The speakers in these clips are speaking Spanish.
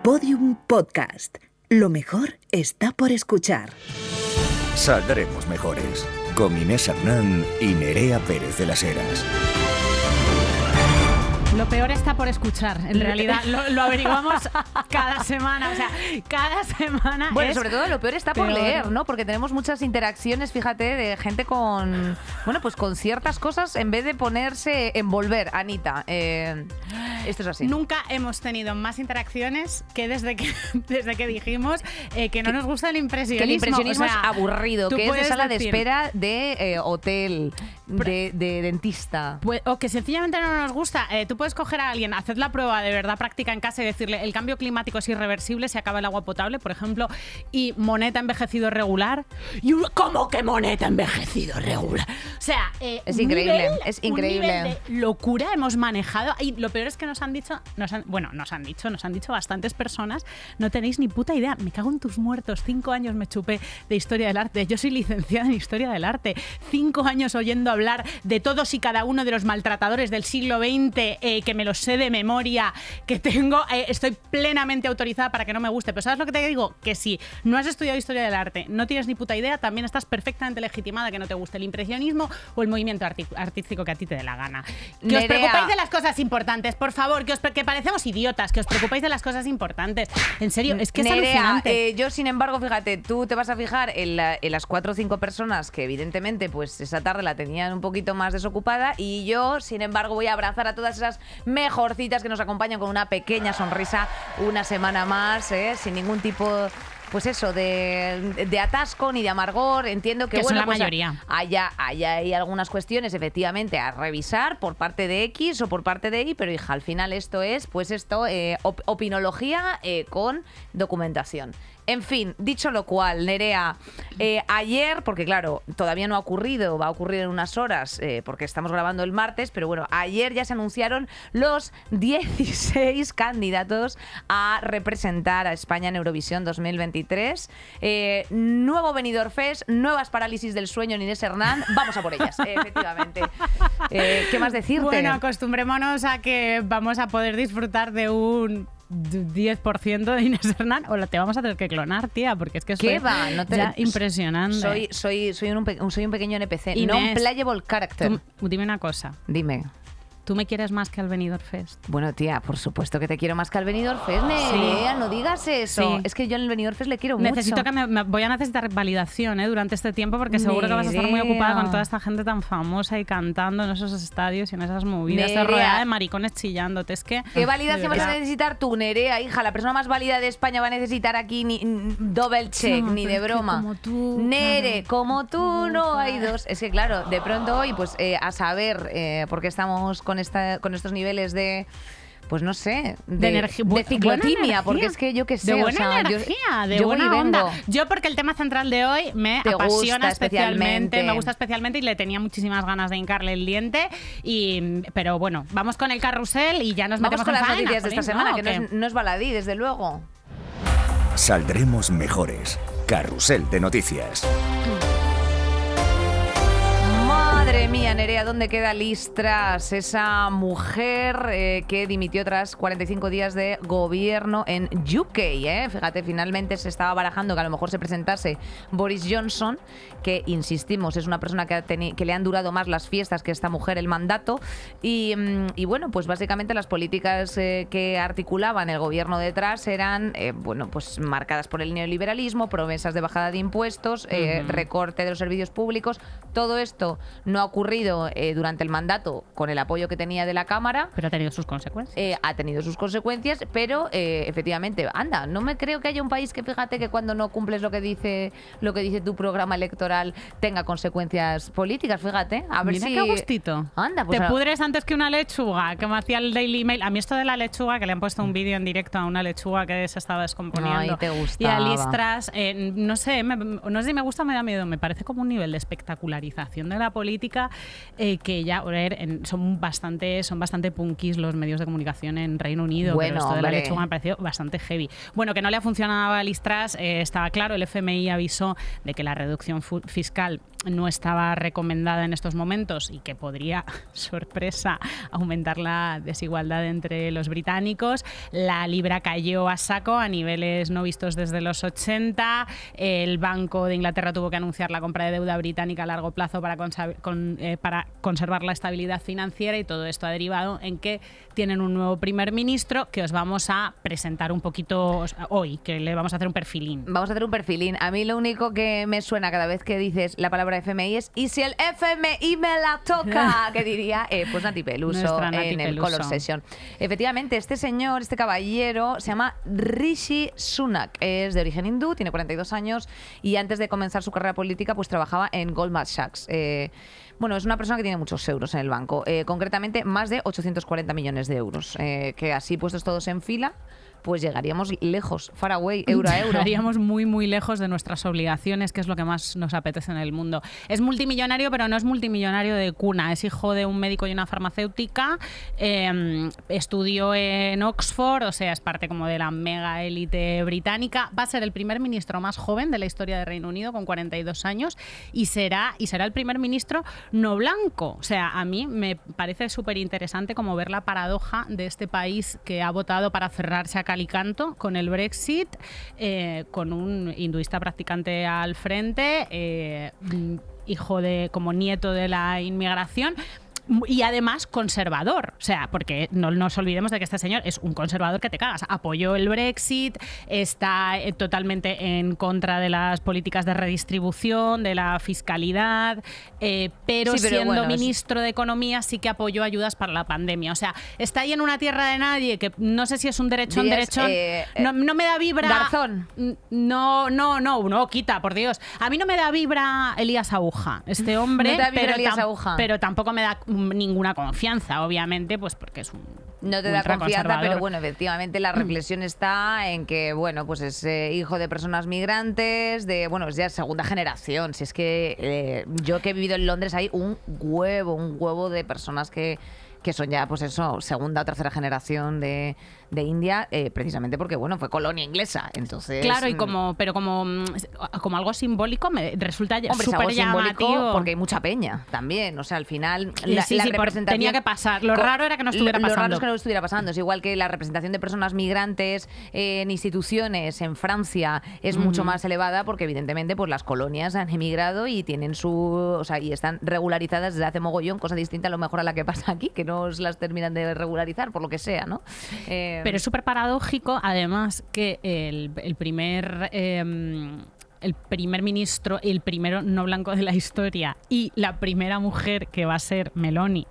Podium Podcast. Lo mejor está por escuchar. Saldremos mejores. Con Inés Hernán y Nerea Pérez de las Heras. Lo peor está por escuchar. En realidad lo averiguamos cada semana. O sea, cada semana. Bueno, sobre todo lo peor está por leer, ¿no? Porque tenemos muchas interacciones, fíjate, de gente con, bueno, pues con ciertas cosas en vez de ponerse envolver. Anita, esto es así. Nunca hemos tenido más interacciones que desde que dijimos que no nos gusta el impresionismo. Que el impresionismo, o sea, es aburrido, que es de sala decir, de espera de hotel, de dentista. Pues, o que sencillamente no nos gusta. Tú puedes coger a alguien, hacer la prueba de verdad práctica en casa y decirle: el cambio climático es irreversible, se acaba el agua potable, por ejemplo, y Monet ha envejecido regular. Y ¿cómo que Monet ha envejecido regular? O sea, es increíble, es increíble. Un nivel de locura hemos manejado. Y lo peor es que nos han dicho bastantes personas: no tenéis ni puta idea, me cago en tus muertos, 5 años me chupé de historia del arte, yo soy licenciada en historia del arte, 5 años oyendo hablar de todos y cada uno de los maltratadores del siglo XX, que me los sé de memoria, que tengo, estoy plenamente autorizada para que no me guste. Pero ¿sabes lo que te digo? Que si no has estudiado historia del arte, no tienes ni puta idea, también estás perfectamente legitimada que no te guste el impresionismo o el movimiento artístico que a ti te dé la gana. Que Nerea, os preocupéis de las cosas importantes, por favor, que parecemos idiotas, que os preocupéis de las cosas importantes. En serio, es que es Nerea, alucinante. yo, sin embargo, fíjate, tú te vas a fijar en las 4 o 5 personas que evidentemente pues esa tarde la tenían un poquito más desocupada, y yo, sin embargo, voy a abrazar a todas esas mejorcitas que nos acompañan con una pequeña sonrisa una semana más, sin ningún tipo, pues eso, de atasco ni de amargor. Entiendo que son bueno, la pues mayoría. hay algunas cuestiones efectivamente a revisar por parte de X o por parte de Y, pero hija, al final esto es, pues esto, opinología con documentación. En fin, dicho lo cual, Nerea, ayer, porque claro, todavía no ha ocurrido, va a ocurrir en unas horas, porque estamos grabando el martes, pero bueno, ayer ya se anunciaron los 16 candidatos a representar a España en Eurovisión 2023. Nuevo Benidorm Fest, nuevas parálisis del sueño en Inés Hernán, vamos a por ellas, efectivamente. ¿Qué más decirte? Bueno, acostumbrémonos a que vamos a poder disfrutar de un 10% de Inés Hernán, o te vamos a tener que clonar, tía, porque es que ¿Qué va? No te... ya impresionante. Soy un pequeño NPC, Inés, no playable character. Dime una cosa. Dime. ¿Tú me quieres más que al Benidorm Fest? Bueno, tía, por supuesto que te quiero más que al Benidorm Fest, Nerea, no digas eso. Sí. Es que yo en el Benidorm Fest le quiero Necesito mucho. que voy a necesitar validación durante este tiempo, porque seguro que vas a estar muy ocupada con toda esta gente tan famosa y cantando en esos estadios y en esas movidas, Nerea, rodeada de maricones chillándote. Es que ¿qué validación vas a necesitar tú, Nerea, hija? La persona más válida de España va a necesitar aquí ni double check, No, ni de pero es que broma. como tú, Nere, claro. como tú no hay dos. Es que claro, de pronto hoy, pues a saber por qué estamos con estos niveles de, pues no sé, de ciclotimia, porque es que yo qué sé, de buena o sea, energía, de yo voy y buena onda. vengo. Yo, porque el tema central de hoy me Te apasiona gusta especialmente, especialmente. me gusta especialmente, y le tenía muchísimas ganas de hincarle el diente. Pero bueno, vamos con el carrusel y ya nos Vamos metemos con en las faena, noticias de esta jolín, semana, ¿no? que no es baladí, desde luego. Saldremos mejores. Carrusel de noticias. Madre mía, Nerea, ¿dónde queda Liz Truss? Esa mujer que dimitió tras 45 días de gobierno en UK. Fíjate, finalmente se estaba barajando que a lo mejor se presentase Boris Johnson, que, insistimos, es una persona que le han durado más las fiestas que esta mujer el mandato. Y bueno, pues básicamente las políticas que articulaban el gobierno de Truss eran, bueno, pues marcadas por el neoliberalismo, promesas de bajada de impuestos, recorte de los servicios públicos. Todo esto no ha ocurrido durante el mandato con el apoyo que tenía de la Cámara. Pero ha tenido sus consecuencias. Ha tenido sus consecuencias, pero efectivamente, anda, no me creo que haya un país que, fíjate, que cuando no cumples lo que dice tu programa electoral tenga consecuencias políticas, fíjate. A ver. Mira si qué gustito. Anda, pues te pudres antes que una lechuga, que me hacía el Daily Mail. A mí esto de la lechuga, que le han puesto un vídeo en directo a una lechuga que se estaba descomponiendo. Ay, te y a gustaba. Liz Truss, no sé si me gusta o me da miedo. Me parece como un nivel de espectacularización de la política que ya son bastante punkis los medios de comunicación en Reino Unido, pero esto de la lechuga me ha parecido bastante heavy. Bueno, que no le ha funcionado a Liz Truss, estaba claro, el FMI avisó de que la reducción fiscal no estaba recomendada en estos momentos y que podría, sorpresa, aumentar la desigualdad entre los británicos. La libra cayó a saco a niveles no vistos desde los 80. El Banco de Inglaterra tuvo que anunciar la compra de deuda británica a largo plazo para conservar la estabilidad financiera, y todo esto ha derivado en que tienen un nuevo primer ministro que os vamos a presentar un poquito hoy, que le vamos a hacer un perfilín. Vamos a hacer un perfilín. A mí lo único que me suena cada vez que dices la palabra FMI es ¿y si el FMI me la toca? Que diría pues Nati Peluso en el Color Session. Efectivamente, este señor, este caballero, se llama Rishi Sunak. Es de origen hindú, tiene 42 años y antes de comenzar su carrera política pues trabajaba en Goldman Sachs. Bueno, es una persona que tiene muchos euros en el banco, concretamente más de 840 millones de euros, que así puestos todos en fila, pues llegaríamos lejos, far away, euro a euro. Llegaríamos muy, muy lejos de nuestras obligaciones, que es lo que más nos apetece en el mundo. Es multimillonario, pero no es multimillonario de cuna. Es hijo de un médico y una farmacéutica. Estudió en Oxford, o sea, es parte como de la mega élite británica. Va a ser el primer ministro más joven de la historia de Reino Unido, con 42 años, y será el primer ministro no blanco. O sea, a mí me parece súper interesante como ver la paradoja de este país que ha votado para cerrarse a calicanto con el Brexit, con un hinduista practicante al frente, hijo como nieto de la inmigración, y además conservador, o sea, porque no nos olvidemos de que este señor es un conservador que te cagas. Apoyó el Brexit, está totalmente en contra de las políticas de redistribución, de la fiscalidad, pero siendo ministro de Economía sí que apoyó ayudas para la pandemia. O sea, está ahí en una tierra de nadie que no sé si es un derechón. No me da vibra. Garzón. No, quita, por Dios. A mí no me da vibra Elías Abuja, este hombre, no te da vibra Elías Abuja. Pero tampoco me da ninguna confianza, obviamente, pues porque es un no te da confianza, pero bueno, efectivamente la reflexión está en que, bueno, pues es hijo de personas migrantes, es ya segunda generación. Si es que yo que he vivido en Londres hay un huevo de personas que son ya, pues eso, segunda o tercera generación de India, precisamente porque, bueno, fue colonia inglesa. Entonces, claro, y como algo simbólico me resulta súper llamativo. Porque hay mucha peña también. O sea, al final la representación tenía que pasar. Lo raro era que no estuviera pasando. Lo raro es que no estuviera pasando. Es igual que la representación de personas migrantes en instituciones en Francia es mucho más elevada porque, evidentemente, pues las colonias han emigrado y tienen y están regularizadas desde hace mogollón, cosa distinta a lo mejor a la que pasa aquí, que no las terminan de regularizar por lo que sea, ¿no? Pero es súper paradójico, además, que el primer ministro, el primero no blanco de la historia y la primera mujer que va a ser Meloni,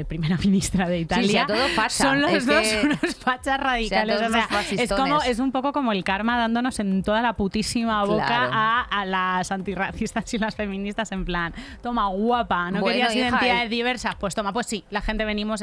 primera ministra de Italia, son los dos unos fachas radicales. Es un poco como el karma dándonos en toda la putísima boca a las antirracistas y las feministas, en plan, toma guapa, ¿no querías identidades diversas? Pues toma, pues sí, la gente venimos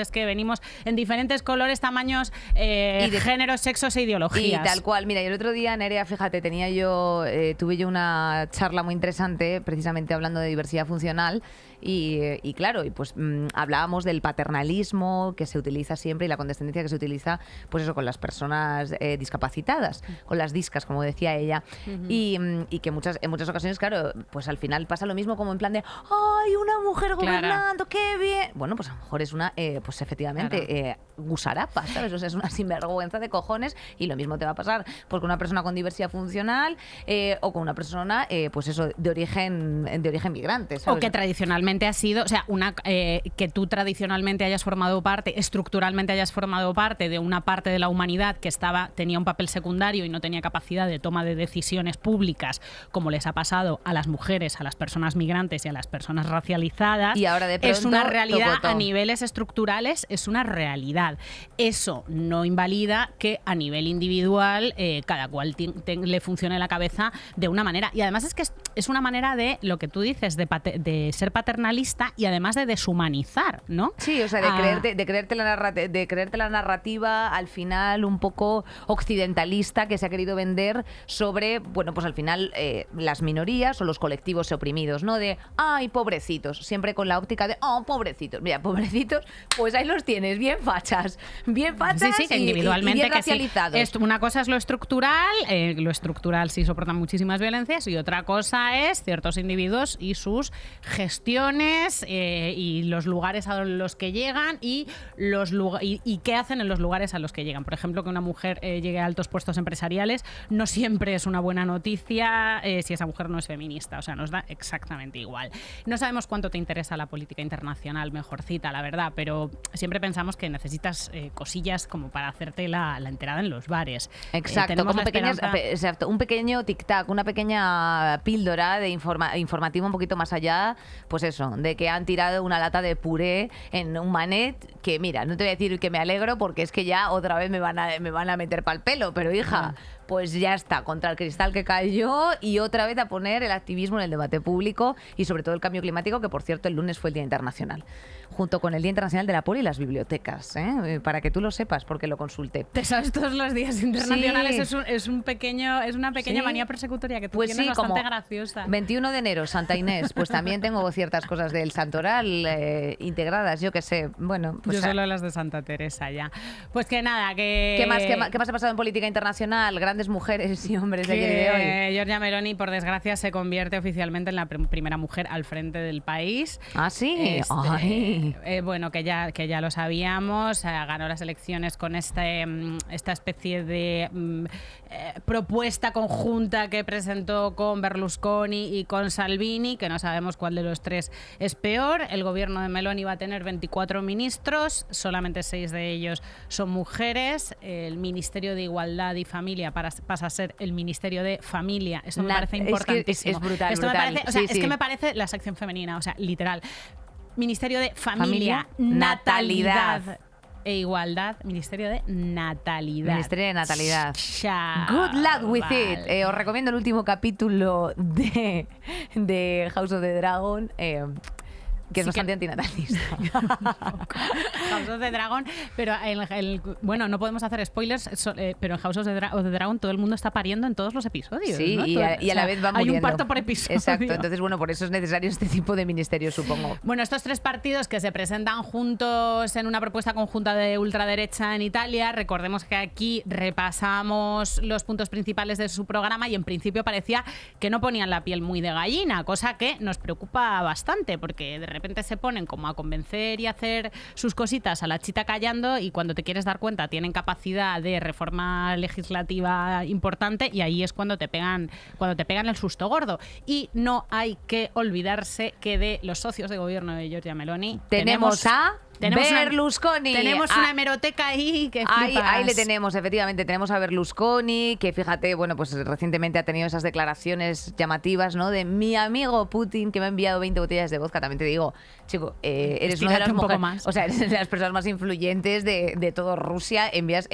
en diferentes colores, tamaños, géneros, sexos e ideologías. Y tal cual. Mira, yo el otro día, Nerea, fíjate, tuve yo una charla muy interesante precisamente hablando de diversidad funcional y claro, pues hablábamos del paternalismo que se utiliza siempre y la condescendencia que se utiliza, pues eso, con las personas discapacitadas, con las discas, como decía ella, y que en muchas ocasiones, claro, pues al final pasa lo mismo, como en plan de ¡ay, una mujer gobernando, qué bien! Bueno, pues a lo mejor es una, pues efectivamente, gusarapa, ¿sabes? O sea, es una sinvergüenza de cojones, y lo mismo te va a pasar pues con una persona con diversidad funcional o con una persona, pues eso, de origen migrante, ¿sabes? O que tradicionalmente ha sido, o sea, que tú tradicionalmente hayas formado parte, estructuralmente hayas formado parte de una parte de la humanidad que tenía un papel secundario y no tenía capacidad de toma de decisiones públicas, como les ha pasado a las mujeres, a las personas migrantes y a las personas racializadas. Y ahora de pronto, es una realidad a niveles estructurales, es una realidad. Eso no invalida que a nivel individual cada cual le funcione la cabeza de una alguna manera. Y además es que es una manera de, lo que tú dices, de ser paternalista y además de deshumanizar, ¿no? Sí, o sea, de creerte la narrativa al final un poco occidentalista que se ha querido vender sobre, bueno, pues al final las minorías o los colectivos oprimidos, ¿no? De, ay, pobrecitos, siempre con la óptica de, oh, pobrecitos. Mira, pobrecitos, pues ahí los tienes, bien fachas Sí, que individualmente, y bien que sí. racializados. Una cosa es lo estructural sí soportan muchísimas violencias, y otra cosa es ciertos individuos y sus gestiones y los lugares a los que llegan y qué hacen en los lugares a los que llegan. Por ejemplo, que una mujer llegue a altos puestos empresariales no siempre es una buena noticia si esa mujer no es feminista. O sea, nos da exactamente igual. No sabemos cuánto te interesa la política internacional, mejorcita, la verdad, pero siempre pensamos que necesitas cosillas como para hacerte la enterada en los bares. Exacto, como un pequeño tic-tac, una pequeña píldora de informativo un poquito más allá, pues eso, de que han tirado una lata de puré en un manet, que mira, no te voy a decir que me alegro porque es que ya otra vez me van a meter pa'l pelo, pero hija, pues ya está, contra el cristal que cayó, y otra vez a poner el activismo en el debate público y sobre todo el cambio climático, que por cierto el lunes fue el Día Internacional, junto con el Día Internacional de la Poli y las bibliotecas, para que tú lo sepas porque lo consulté. Te sabes todos los días internacionales, Sí. es una pequeña manía persecutoria que tú Pues tienes, sí, bastante como graciosa. 21 de enero, Santa Inés, pues también tengo ciertas cosas del santoral integradas, yo qué sé. Bueno, pues yo solo las de Santa Teresa ya. Pues que nada, que... ¿Qué más ha pasado en política internacional? Grandes mujeres y hombres de ayer y de hoy. Giorgia Meloni, por desgracia, se convierte oficialmente en la primera mujer al frente del país. Ah, sí. Ay. Bueno, que ya lo sabíamos, ganó las elecciones con esta especie de propuesta conjunta que presentó con Berlusconi y con Salvini, que no sabemos cuál de los tres es peor. El gobierno de Meloni va a tener 24 ministros, solamente 6 de ellos son mujeres. El Ministerio de Igualdad y Familia pasa a ser el Ministerio de Familia. Esto me parece importantísimo. Es brutal, Esto brutal. me parece, Sí. que me parece la sección femenina, o sea, literal. Ministerio de Familia, Natalidad e Igualdad, Ministerio de Natalidad. Ministerio de Natalidad. Chaval. Good luck with it. Os recomiendo el último capítulo de House of the Dragon. Que es bastante antinatalista. House of the Dragon, pero bueno, no podemos hacer spoilers, pero en House of the Dragon todo el mundo está pariendo en todos los episodios. Sí, ¿no? y a la vez va muriendo. Hay un parto por episodio. Exacto, entonces bueno, por eso es necesario este tipo de ministerios, supongo. Bueno, estos tres partidos que se presentan juntos en una propuesta conjunta de ultraderecha en Italia, recordemos que aquí repasamos los puntos principales de su programa y en principio parecía que no ponían la piel muy de gallina, cosa que nos preocupa bastante porque de repente se ponen como a convencer y hacer sus cositas a la chita callando, y cuando te quieres dar cuenta tienen capacidad de reforma legislativa importante, y ahí es cuando te pegan el susto gordo. Y no hay que olvidarse que de los socios de gobierno de Giorgia Meloni tenemos Berlusconi. Tenemos una hemeroteca ahí que flipas. Ahí le tenemos, efectivamente. Tenemos a Berlusconi, que fíjate, bueno, pues recientemente ha tenido esas declaraciones llamativas, ¿no? De mi amigo Putin, que me ha enviado 20 botellas de vodka. También te digo, chico, eres una de las mujeres, más. O sea, eres de las personas más influyentes de todo Rusia. Envías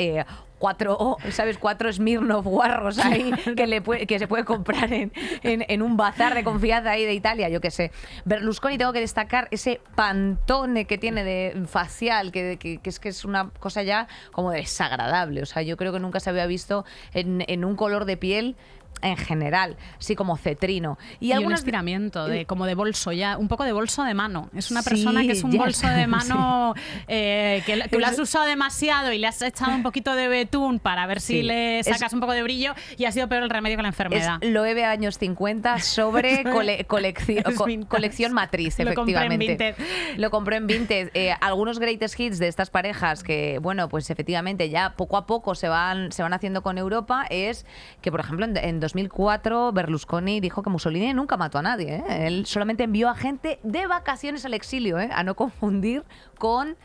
4 Smirnoff guarros ahí que se puede comprar en un bazar de confianza ahí de Italia, yo qué sé. Berlusconi, tengo que destacar ese pantone que tiene de facial, que es una cosa ya como desagradable. O sea, yo creo que nunca se había visto en un color de piel en general, sí, como cetrino. Y un estiramiento, como de bolso, ya un poco de bolso de mano. Es una persona que es un bolso de mano que lo has usado demasiado y le has echado un poquito de betún para ver si le sacas un poco de brillo, y ha sido peor el remedio que la enfermedad. Es Loewe años 50 sobre colección matriz, efectivamente. Lo compré en Vinted. Algunos greatest hits de estas parejas que, bueno, pues efectivamente ya poco a poco se van haciendo con Europa, es que, por ejemplo, en 2004 Berlusconi dijo que Mussolini nunca mató a nadie, ¿eh? Él solamente envió a gente de vacaciones al exilio, ¿eh? A no confundir con,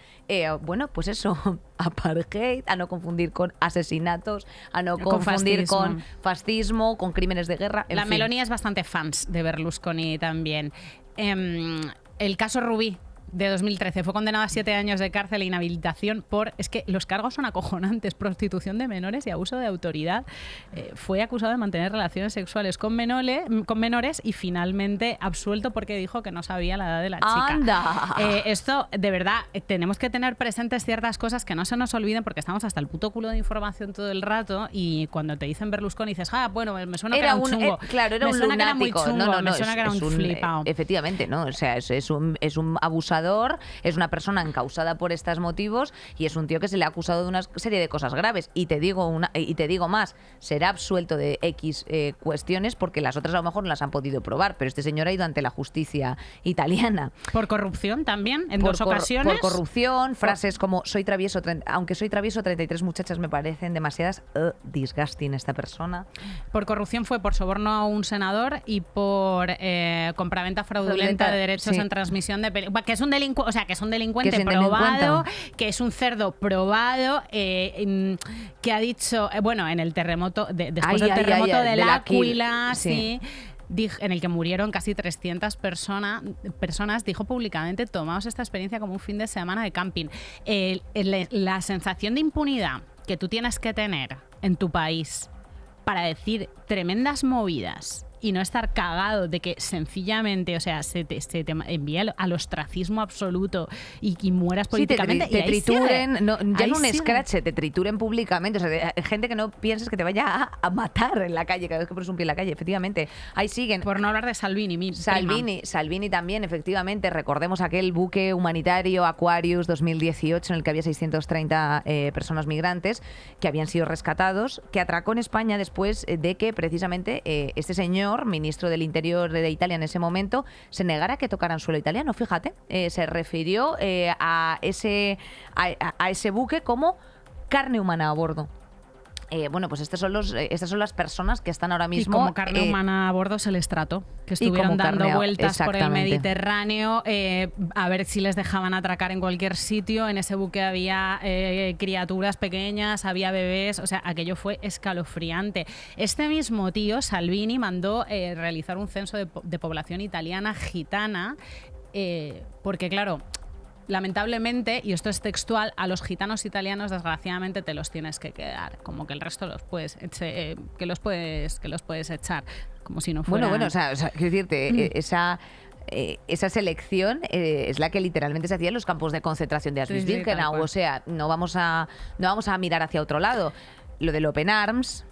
bueno, pues eso, apartheid, a no confundir con asesinatos, a no confundir con fascismo, con crímenes de guerra. La Meloni es bastante fans de Berlusconi también. El caso Rubí. de 2013. Fue condenado a 7 años de cárcel e inhabilitación por... Es que los cargos son acojonantes. Prostitución de menores y abuso de autoridad. Fue acusado de mantener relaciones sexuales con menores y finalmente absuelto porque dijo que no sabía la edad de la chica. ¡Anda! Esto, de verdad, tenemos que tener presentes ciertas cosas que no se nos olviden porque estamos hasta el puto culo de información todo el rato y cuando te dicen Berlusconi dices, bueno, me suena que era un chungo. Claro, era me un suena que era muy lunático. chungo, me suena que era un flipado. Efectivamente, ¿no? O sea, es un abusador, es una persona encausada por estos motivos y es un tío que se le ha acusado de una serie de cosas graves. Y te digo más, será absuelto de X cuestiones porque las otras a lo mejor no las han podido probar, pero este señor ha ido ante la justicia italiana. Por corrupción también, en 2 ocasiones. Por corrupción, frases como aunque soy travieso, 33 muchachas me parecen demasiadas. Disgusting esta persona. Por corrupción fue por soborno a un senador y por compraventa fraudulenta de derechos en transmisión de que es un delincuente, que es un delincuente probado, que es un cerdo probado, que ha dicho, en el terremoto, después del terremoto de L'Aquila, sí, en el que murieron casi 300 personas, dijo públicamente, tomaos esta experiencia como un fin de semana de camping. La sensación de impunidad que tú tienes que tener en tu país para decir tremendas movidas y no estar cagado de que sencillamente, se te envía al ostracismo absoluto y mueras políticamente. Sí, te trituren, ya no un scratch, te trituren públicamente. O sea, gente que no pienses que te vaya a matar en la calle cada vez que pones un pie en la calle, efectivamente. Ahí siguen. Por no hablar de Salvini, Salvini también, efectivamente. Recordemos aquel buque humanitario Aquarius 2018 en el que había 630 personas migrantes que habían sido rescatados, que atracó en España después de que precisamente este señor, ministro del Interior de Italia en ese momento, se negara a que tocaran suelo italiano. Fíjate, se refirió a ese buque como carne humana a bordo. Pues estas son las personas que están ahora mismo... Y como carne humana a bordo se les trató, que estuvieron dando vueltas por el Mediterráneo a ver si les dejaban atracar en cualquier sitio. En ese buque había criaturas pequeñas, había bebés, o sea, aquello fue escalofriante. Este mismo tío, Salvini, mandó realizar un censo de población italiana gitana porque, claro... Lamentablemente, y esto es textual, a los gitanos italianos desgraciadamente te los tienes que quedar, como que el resto los puedes echar, como si no fueran... Bueno, o sea, quiero decirte, esa selección es la que literalmente se hacía en los campos de concentración de Auschwitz-Birkenau. O sea, no vamos a mirar hacia otro lado. Lo del Open Arms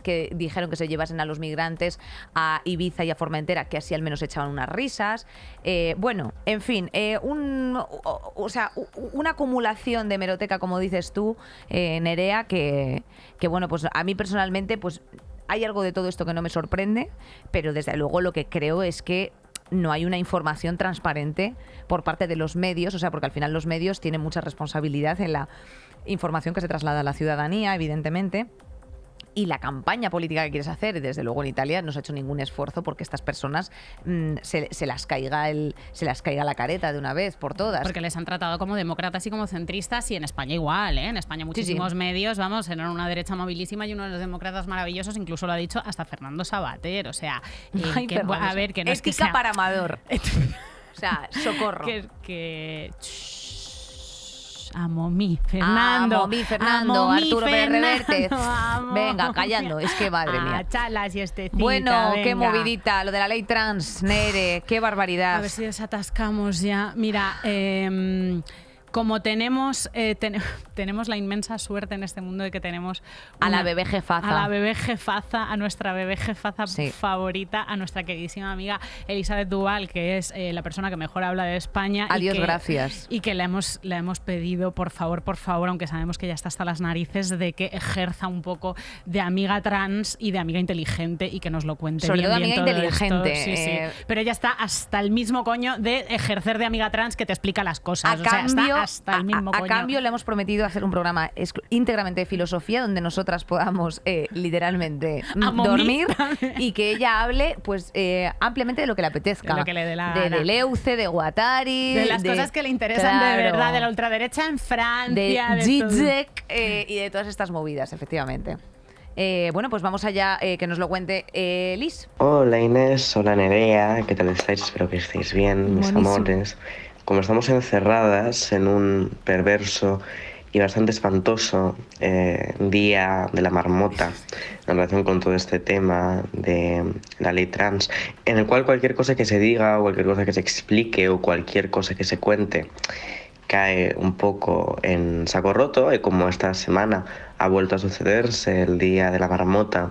que dijeron que se llevasen a los migrantes a Ibiza y a Formentera, que así al menos echaban unas risas. En fin, una acumulación de hemeroteca, como dices tú, Nerea, que pues a mí personalmente pues hay algo de todo esto que no me sorprende, pero desde luego lo que creo es que no hay una información transparente por parte de los medios, porque al final los medios tienen mucha responsabilidad en la información que se traslada a la ciudadanía, evidentemente. Y la campaña política que quieres hacer, desde luego en Italia no se ha hecho ningún esfuerzo porque estas personas se las caiga la careta de una vez por todas. Porque les han tratado como demócratas y como centristas, y en España igual, ¿eh? En España muchísimos medios, eran una derecha movilísima y unos demócratas maravillosos, incluso lo ha dicho hasta Fernando Savater, o sea, que no ética es que sea... para Amador. O sea, socorro. Amo mi Fernando, Arturo Pérez Reverte. Venga, callando, es que madre mía. Chala, siestecita, bueno, venga. Qué movidita, lo de la ley trans, Nere, qué barbaridad. A ver si desatascamos ya. Mira, como tenemos la inmensa suerte en este mundo de que tenemos a la bebé jefaza. A nuestra bebé jefaza favorita, a nuestra queridísima amiga Elisabeth Duval, que es la persona que mejor habla de España. Adiós, gracias. Y que le hemos pedido, por favor, aunque sabemos que ya está hasta las narices, de que ejerza un poco de amiga trans y de amiga inteligente y que nos lo cuente sobre bien. Sobre todo amiga inteligente. Sí. Pero ella está hasta el mismo coño de ejercer de amiga trans que te explica las cosas. Hasta el mismo coño. A cambio, le hemos prometido hacer un programa íntegramente de filosofía donde nosotras podamos literalmente dormir y que ella hable pues ampliamente de lo que le apetezca. De lo que le dé la gana. De Deleuze, de Guattari. De las cosas que le interesan de verdad, de la ultraderecha en Francia. De Zizek y de todas estas movidas, efectivamente. Bueno, pues vamos allá, que nos lo cuente Liz. Hola Inés, hola Nerea, ¿qué tal estáis? Espero que estéis bien, mis Buenísimo. amores. Como estamos encerradas en un perverso y bastante espantoso día de la marmota en relación con todo este tema de la ley trans, en el cual cualquier cosa que se diga, o cualquier cosa que se explique, o cualquier cosa que se cuente cae un poco en saco roto, y como esta semana ha vuelto a sucederse el día de la marmota,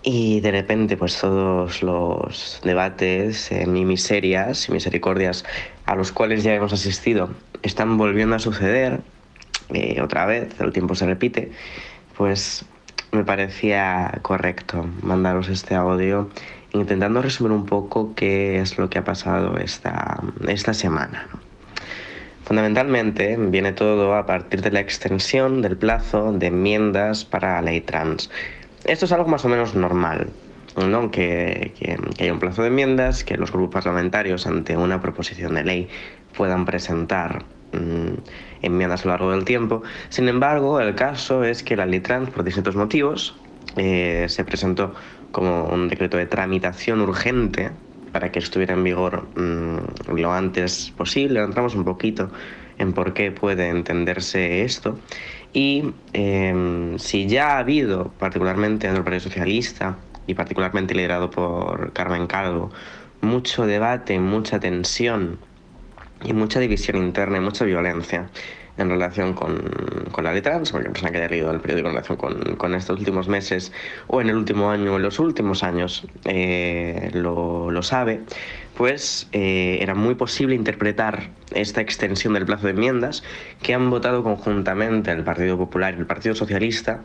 y de repente pues todos los debates y miserias y misericordias a los cuales ya hemos asistido están volviendo a suceder otra vez, el tiempo se repite, pues me parecía correcto mandaros este audio intentando resumir un poco qué es lo que ha pasado esta semana, ¿no? Fundamentalmente viene todo a partir de la extensión del plazo de enmiendas para la ley trans. Esto es algo más o menos normal, ¿no? Que haya un plazo de enmiendas, que los grupos parlamentarios ante una proposición de ley puedan presentar enmiendas a lo largo del tiempo. Sin embargo, el caso es que la ley trans, por distintos motivos, se presentó como un decreto de tramitación urgente para que estuviera en vigor lo antes posible. Entramos un poquito en por qué puede entenderse esto. Y si ya ha habido, particularmente en el Partido Socialista, y particularmente liderado por Carmen Calvo, mucho debate, mucha tensión y mucha división interna y mucha violencia en relación con la ley trans, cualquier persona que haya leído el periódico en relación con estos últimos meses, o en el último año, o en los últimos años, lo sabe, pues era muy posible interpretar esta extensión del plazo de enmiendas que han votado conjuntamente el Partido Popular y el Partido Socialista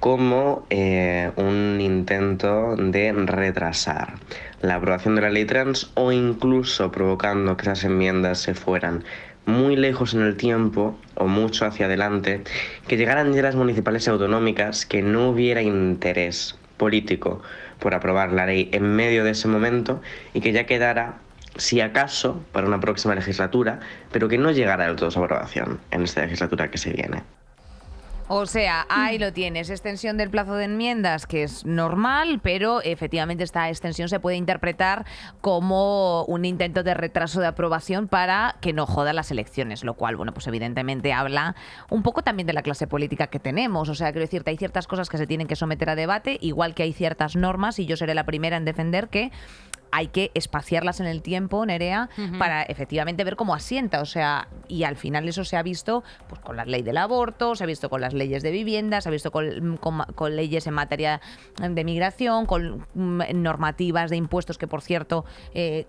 como un intento de retrasar la aprobación de la ley trans, o incluso provocando que esas enmiendas se fueran muy lejos en el tiempo o mucho hacia adelante, que llegaran ya las municipales y autonómicas, que no hubiera interés político por aprobar la ley en medio de ese momento, y que ya quedara, si acaso, para una próxima legislatura, pero que no llegara del todo su aprobación en esta legislatura que se viene. O sea, ahí lo tienes, extensión del plazo de enmiendas, que es normal, pero efectivamente esta extensión se puede interpretar como un intento de retraso de aprobación para que no jodan las elecciones, lo cual, bueno, pues evidentemente habla un poco también de la clase política que tenemos. O sea, quiero decirte, hay ciertas cosas que se tienen que someter a debate, igual que hay ciertas normas, y yo seré la primera en defender que hay que espaciarlas en el tiempo, Nerea, para efectivamente ver cómo asienta. O sea, y al final eso se ha visto pues con la ley del aborto, se ha visto con las leyes de vivienda, se ha visto con leyes en materia de migración, con normativas de impuestos que, por cierto,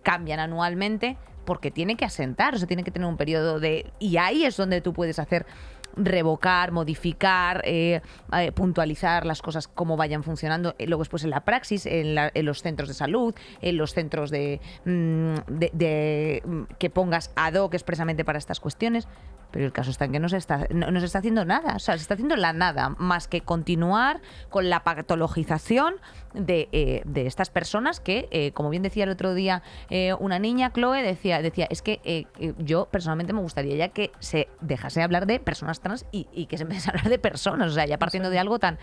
cambian anualmente, porque tiene que asentar, o sea, tiene que tener un periodo de... Y ahí es donde tú puedes hacer revocar, modificar, puntualizar las cosas cómo vayan funcionando, luego después en la praxis, en los centros de salud, en los centros de que pongas ad hoc expresamente para estas cuestiones. Pero el caso está en que no se está haciendo nada, o sea, se está haciendo la nada, más que continuar con la patologización de estas personas que, como bien decía el otro día una niña, Chloe, decía es que yo personalmente me gustaría ya que se dejase de hablar de personas trans y que se empezase a hablar de personas, o sea, ya partiendo de algo tan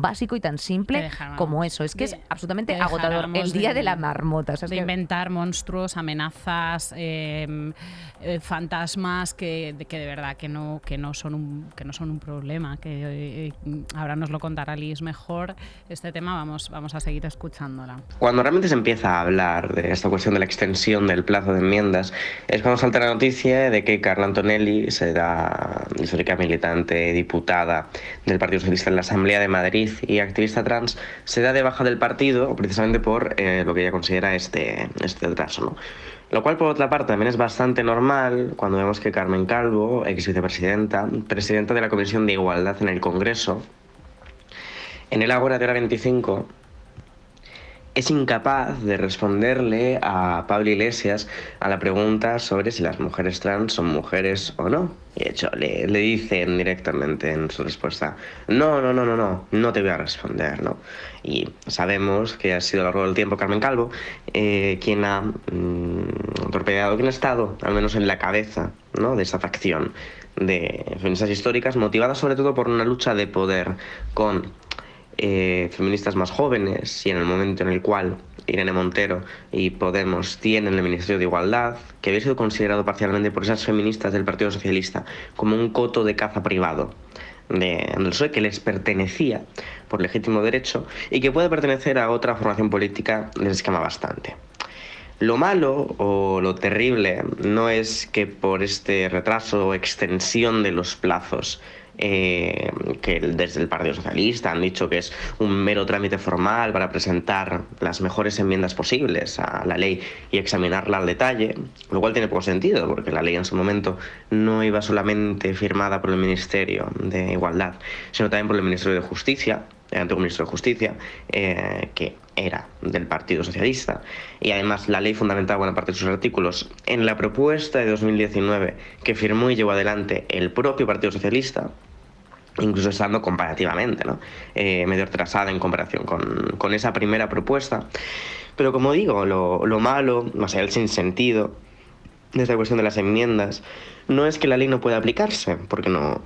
básico y tan simple como eso. Es que es absolutamente agotador el día de la marmota. O sea, de inventar monstruos, amenazas, fantasmas que de verdad que no son un problema, que ahora nos lo contará Liz mejor. Este tema vamos a seguir escuchándola. Cuando realmente se empieza a hablar de esta cuestión de la extensión del plazo de enmiendas es cuando salta la noticia de que Carla Antonelli será histórica militante, diputada del Partido Socialista en la Asamblea de Madrid y activista trans, se da de baja del partido precisamente por lo que ella considera este retraso, ¿no? Lo cual, por otra parte, también es bastante normal cuando vemos que Carmen Calvo, ex vicepresidenta, presidenta de la Comisión de Igualdad en el Congreso, en el Ágora de Hora 25, es incapaz de responderle a Pablo Iglesias a la pregunta sobre si las mujeres trans son mujeres o no. Y de hecho, le dicen directamente en su respuesta, no te voy a responder, ¿no? Y sabemos que ha sido a lo largo del tiempo Carmen Calvo quien ha torpedeado, quien ha estado, al menos en la cabeza, ¿no?, de esa facción de feministas históricas, motivada sobre todo por una lucha de poder con feministas más jóvenes y en el momento en el cual Irene Montero y Podemos tienen el Ministerio de Igualdad, que había sido considerado parcialmente por esas feministas del Partido Socialista como un coto de caza privado del PSOE que les pertenecía por legítimo derecho y que puede pertenecer a otra formación política, les escama bastante. Lo malo o lo terrible no es que por este retraso o extensión de los plazos que desde el Partido Socialista han dicho que es un mero trámite formal para presentar las mejores enmiendas posibles a la ley y examinarla al detalle, lo cual tiene poco sentido porque la ley en su momento no iba solamente firmada por el Ministerio de Igualdad, sino también por el Ministerio de Justicia, el antiguo ministro de Justicia, que era del Partido Socialista, y además la ley fundamentaba buena parte de sus artículos en la propuesta de 2019 que firmó y llevó adelante el propio Partido Socialista, incluso estando comparativamente, ¿no? Medio retrasada en comparación con esa primera propuesta. Pero como digo, lo malo, más allá del sinsentido de esta cuestión de las enmiendas, no es que la ley no pueda aplicarse, porque no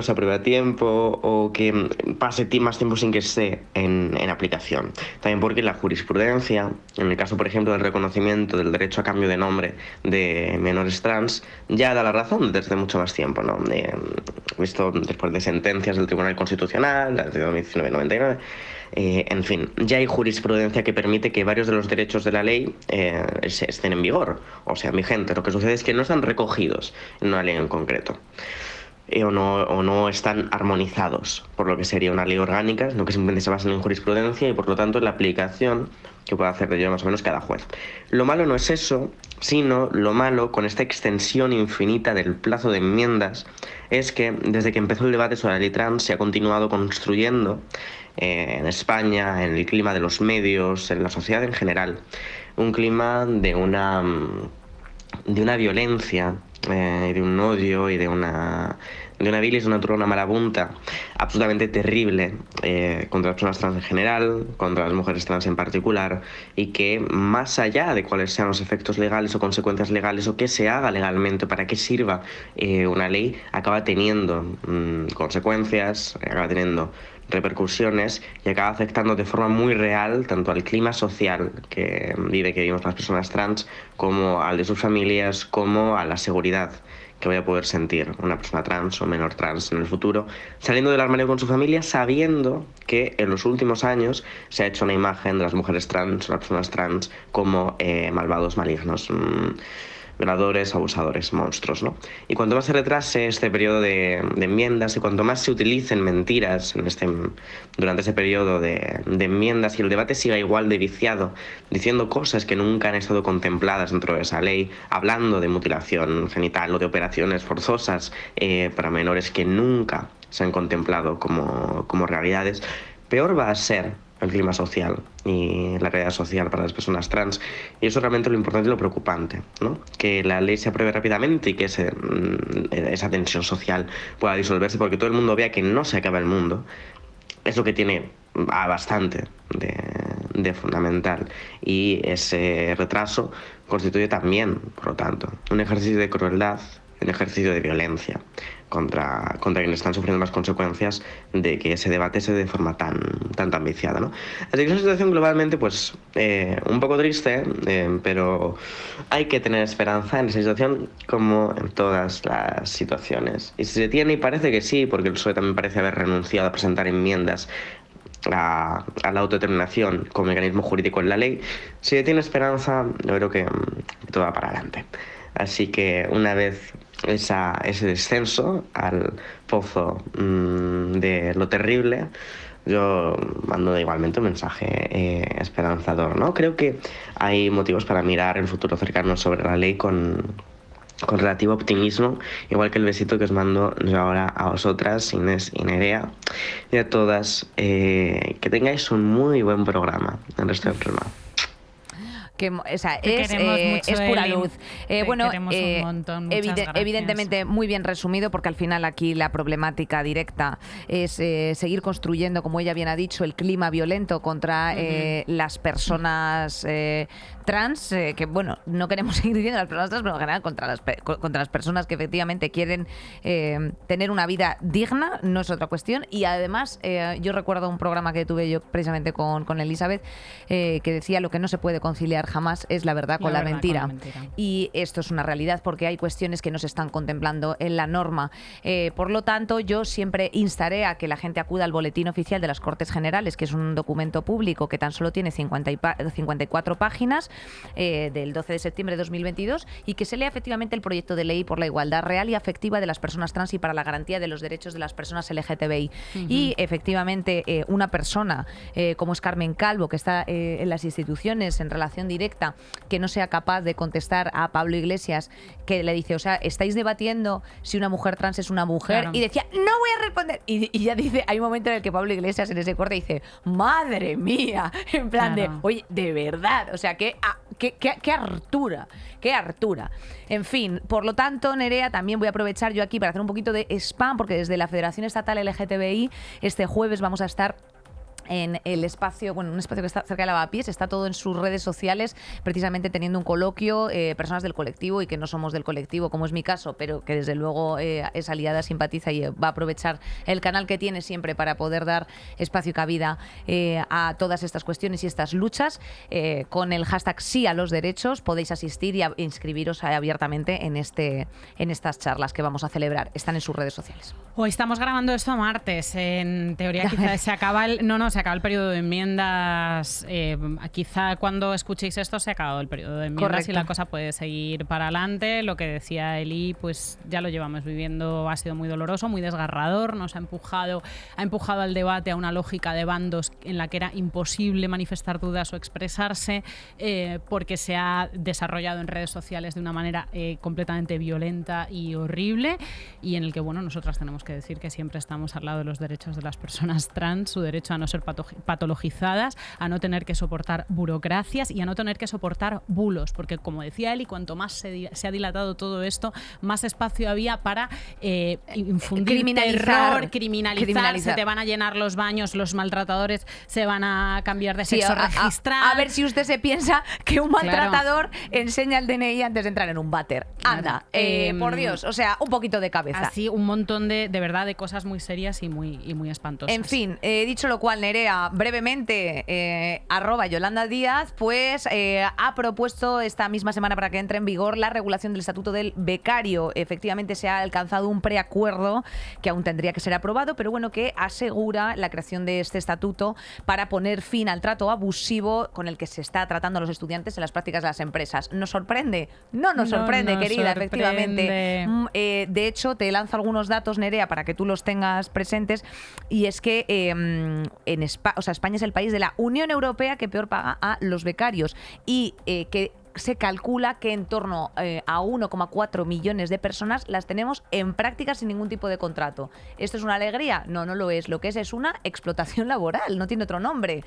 se apruebe a tiempo o que pase más tiempo sin que esté en aplicación. También porque la jurisprudencia, en el caso, por ejemplo, del reconocimiento del derecho a cambio de nombre de menores trans, ya da la razón desde mucho más tiempo, ¿no? Visto después de sentencias del Tribunal Constitucional, de 1999, en fin, ya hay jurisprudencia que permite que varios de los derechos de la ley estén en vigor, o sean vigentes. Lo que sucede es que no están recogidos en una ley en concreto. O no están armonizados por lo que sería una ley orgánica, sino que simplemente se basan en jurisprudencia y por lo tanto en la aplicación que puede hacer de ello más o menos cada juez. Lo malo no es eso, sino lo malo con esta extensión infinita del plazo de enmiendas es que desde que empezó el debate sobre la ley trans se ha continuado construyendo en España, en el clima de los medios, en la sociedad en general, un clima de una violencia, de un odio y de una bilis, una marabunta absolutamente terrible contra las personas trans en general, contra las mujeres trans en particular, y que más allá de cuáles sean los efectos legales o consecuencias legales o qué se haga legalmente, para qué sirva una ley, acaba teniendo consecuencias, acaba teniendo repercusiones y acaba afectando de forma muy real tanto al clima social que vivimos las personas trans, como al de sus familias, como a la seguridad que vaya a poder sentir una persona trans o menor trans en el futuro, saliendo del armario con su familia, sabiendo que en los últimos años se ha hecho una imagen de las mujeres trans o las personas trans como malvados, malignos, violadores, abusadores, monstruos, ¿no? Y cuanto más se retrase este periodo de enmiendas y cuanto más se utilicen mentiras durante ese periodo de enmiendas y el debate siga igual de viciado, diciendo cosas que nunca han estado contempladas dentro de esa ley, hablando de mutilación genital o de operaciones forzosas para menores que nunca se han contemplado como realidades, peor va a ser el clima social y la realidad social para las personas trans. Y eso es realmente lo importante y lo preocupante, ¿no? Que la ley se apruebe rápidamente y que esa tensión social pueda disolverse, porque todo el mundo vea que no se acaba el mundo. Es lo que tiene bastante de fundamental. Y ese retraso constituye también, por lo tanto, un ejercicio de crueldad, un ejercicio de violencia contra quienes están sufriendo las consecuencias de que ese debate se dé de forma tan viciada, ¿no? Así que es una situación globalmente pues un poco triste, pero hay que tener esperanza en esa situación como en todas las situaciones. Y si se tiene, y parece que sí, porque el PSOE también parece haber renunciado a presentar enmiendas a la autodeterminación como mecanismo jurídico en la ley, si se tiene esperanza, yo creo que todo va para adelante. Así que una vez ese descenso al pozo de lo terrible, yo mando igualmente un mensaje esperanzador, ¿no? Creo que hay motivos para mirar el futuro cercano sobre la ley con relativo optimismo, igual que el besito que os mando yo ahora a vosotras, Inés y Nerea, y a todas, que tengáis un muy buen programa el resto del programa. o sea, que queremos mucho, es pura Eli. luz. Te Bueno, queremos un montón, muchas gracias. evidentemente muy bien resumido, porque al final aquí la problemática directa es seguir construyendo, como ella bien ha dicho, el clima violento contra las personas trans, que bueno, no queremos seguir diciendo las personas trans, pero en general contra las personas que efectivamente quieren tener una vida digna, no es otra cuestión. Y además, yo recuerdo un programa que tuve yo precisamente con Elizabeth, que decía: lo que no se puede conciliar jamás es la verdad con la mentira. Y esto es una realidad, porque hay cuestiones que no se están contemplando en la norma. Por lo tanto, yo siempre instaré a que la gente acuda al Boletín Oficial de las Cortes Generales, que es un documento público que tan solo tiene 54 páginas, del 12 de septiembre de 2022, y que se lea efectivamente el proyecto de ley por la igualdad real y afectiva de las personas trans y para la garantía de los derechos de las personas LGTBI. Y efectivamente, una persona como es Carmen Calvo, que está en las instituciones en relación directa, que no sea capaz de contestar a Pablo Iglesias, que le dice, o sea, estáis debatiendo si una mujer trans es una mujer, Claro. y decía, no voy a responder. Y ya dice, hay un momento en el que Pablo Iglesias en ese corte dice, madre mía, en plan Claro. de, oye, de verdad, o sea, qué hartura, qué hartura. En fin, por lo tanto, Nerea, también voy a aprovechar yo aquí para hacer un poquito de spam, porque desde la Federación Estatal LGTBI este jueves vamos a estar en el espacio, bueno, un espacio que está cerca de Lavapiés, está todo en sus redes sociales, precisamente teniendo un coloquio, personas del colectivo y que no somos del colectivo, como es mi caso, pero que desde luego es aliada, simpatiza y va a aprovechar el canal que tiene siempre para poder dar espacio y cabida a todas estas cuestiones y estas luchas. Con el hashtag sí a los derechos podéis asistir y inscribiros abiertamente en estas charlas que vamos a celebrar. Están en sus redes sociales. Hoy estamos grabando esto a martes. En teoría quizá se acaba el periodo de enmiendas. Quizá cuando escuchéis esto se ha acabado el periodo de enmiendas. Correcto. Y la cosa puede seguir para adelante. Lo que decía Eli, pues ya lo llevamos viviendo, ha sido muy doloroso, muy desgarrador, nos ha empujado al debate a una lógica de bandos en la que era imposible manifestar dudas o expresarse, porque se ha desarrollado en redes sociales de una manera completamente violenta y horrible, y en el que, bueno, nosotras tenemos que decir que siempre estamos al lado de los derechos de las personas trans, su derecho a no ser patologizadas, a no tener que soportar burocracias y a no tener que soportar bulos, porque como decía él, y cuanto más se ha dilatado todo esto, más espacio había para infundir terror, criminalizar, se te van a llenar los baños, los maltratadores se van a cambiar de sexo registral. A ver si usted se piensa que un maltratador enseña el DNI antes de entrar en un váter. Anda, por Dios, o sea, un poquito de cabeza. Así, un montón de verdad, de cosas muy serias y muy espantosas. En fin, dicho lo cual, Nerea, brevemente, @Yolanda Díaz, pues ha propuesto esta misma semana para que entre en vigor la regulación del estatuto del becario. Efectivamente se ha alcanzado un preacuerdo que aún tendría que ser aprobado, pero bueno, que asegura la creación de este estatuto para poner fin al trato abusivo con el que se está tratando a los estudiantes en las prácticas de las empresas. ¿Nos sorprende? No nos sorprende, nos querida, sorprende. efectivamente. De hecho, te lanzo algunos datos, Nerea, para que tú los tengas presentes, y es que España es el país de la Unión Europea que peor paga a los becarios, y que se calcula que en torno a 1,4 millones de personas las tenemos en prácticas sin ningún tipo de contrato. ¿Esto es una alegría? No, no lo es. Lo que es una explotación laboral, no tiene otro nombre.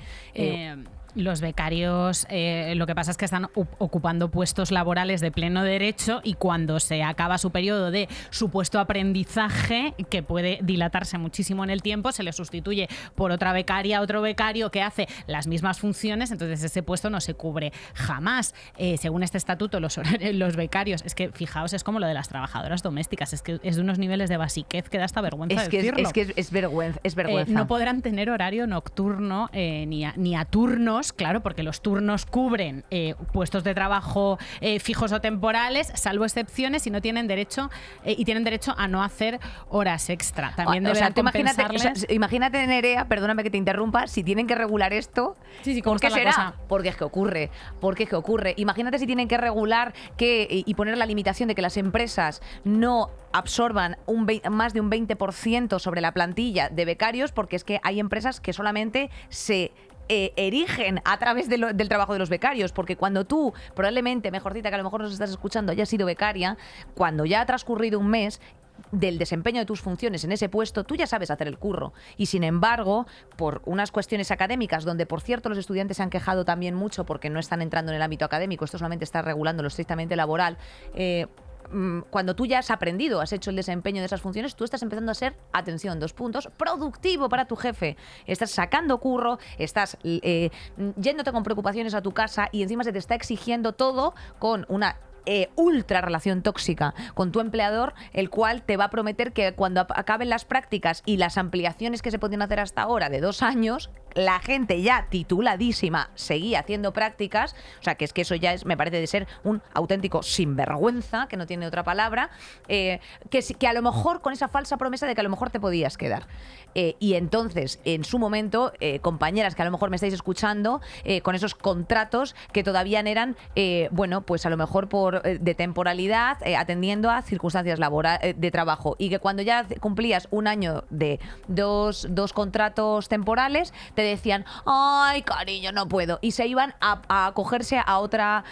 Los becarios, lo que pasa es que están ocupando puestos laborales de pleno derecho, y cuando se acaba su periodo de supuesto aprendizaje, que puede dilatarse muchísimo en el tiempo, se le sustituye por otra becaria, otro becario que hace las mismas funciones, entonces ese puesto no se cubre jamás. Según este estatuto, los becarios, es que fijaos, es como lo de las trabajadoras domésticas, es que es de unos niveles de basiquez que da hasta vergüenza decirlo. Es vergüenza. No podrán tener horario nocturno ni a turnos, claro, porque los turnos cubren puestos de trabajo fijos o temporales, salvo excepciones, y no tienen derecho tienen derecho a no hacer horas extra. También deberán compensarles. Imagínate, Nerea, perdóname que te interrumpa, si tienen que regular esto, ¿cómo ¿por qué está la será? cosa? Porque es que ocurre. Imagínate si tienen que regular y poner la limitación de que las empresas no absorban más de un 20% sobre la plantilla de becarios, porque es que hay empresas que solamente se erigen a través del trabajo de los becarios, porque cuando tú, probablemente, mejorcita, que a lo mejor nos estás escuchando, hayas sido becaria, cuando ya ha transcurrido un mes, del desempeño de tus funciones en ese puesto, tú ya sabes hacer el curro. Y sin embargo, por unas cuestiones académicas, donde por cierto los estudiantes se han quejado también mucho porque no están entrando en el ámbito académico, esto solamente está regulando lo estrictamente laboral, cuando tú ya has aprendido, has hecho el desempeño de esas funciones, tú estás empezando a ser, atención, 2 puntos, productivo para tu jefe. Estás sacando curro, estás yéndote con preocupaciones a tu casa y encima se te está exigiendo todo con una ultra relación tóxica con tu empleador, el cual te va a prometer que cuando acaben las prácticas y las ampliaciones que se podían hacer hasta ahora de 2 años, la gente ya tituladísima seguía haciendo prácticas. O sea, que es que eso ya es, me parece de ser un auténtico sinvergüenza, que no tiene otra palabra, que a lo mejor con esa falsa promesa de que a lo mejor te podías quedar. Y entonces, en su momento, compañeras que a lo mejor me estáis escuchando, con esos contratos que todavía eran, bueno, pues a lo mejor de temporalidad, atendiendo a circunstancias laborales de trabajo, y que cuando ya cumplías un año de dos contratos temporales, te decían, ay, cariño, no puedo, y se iban a acogerse a otra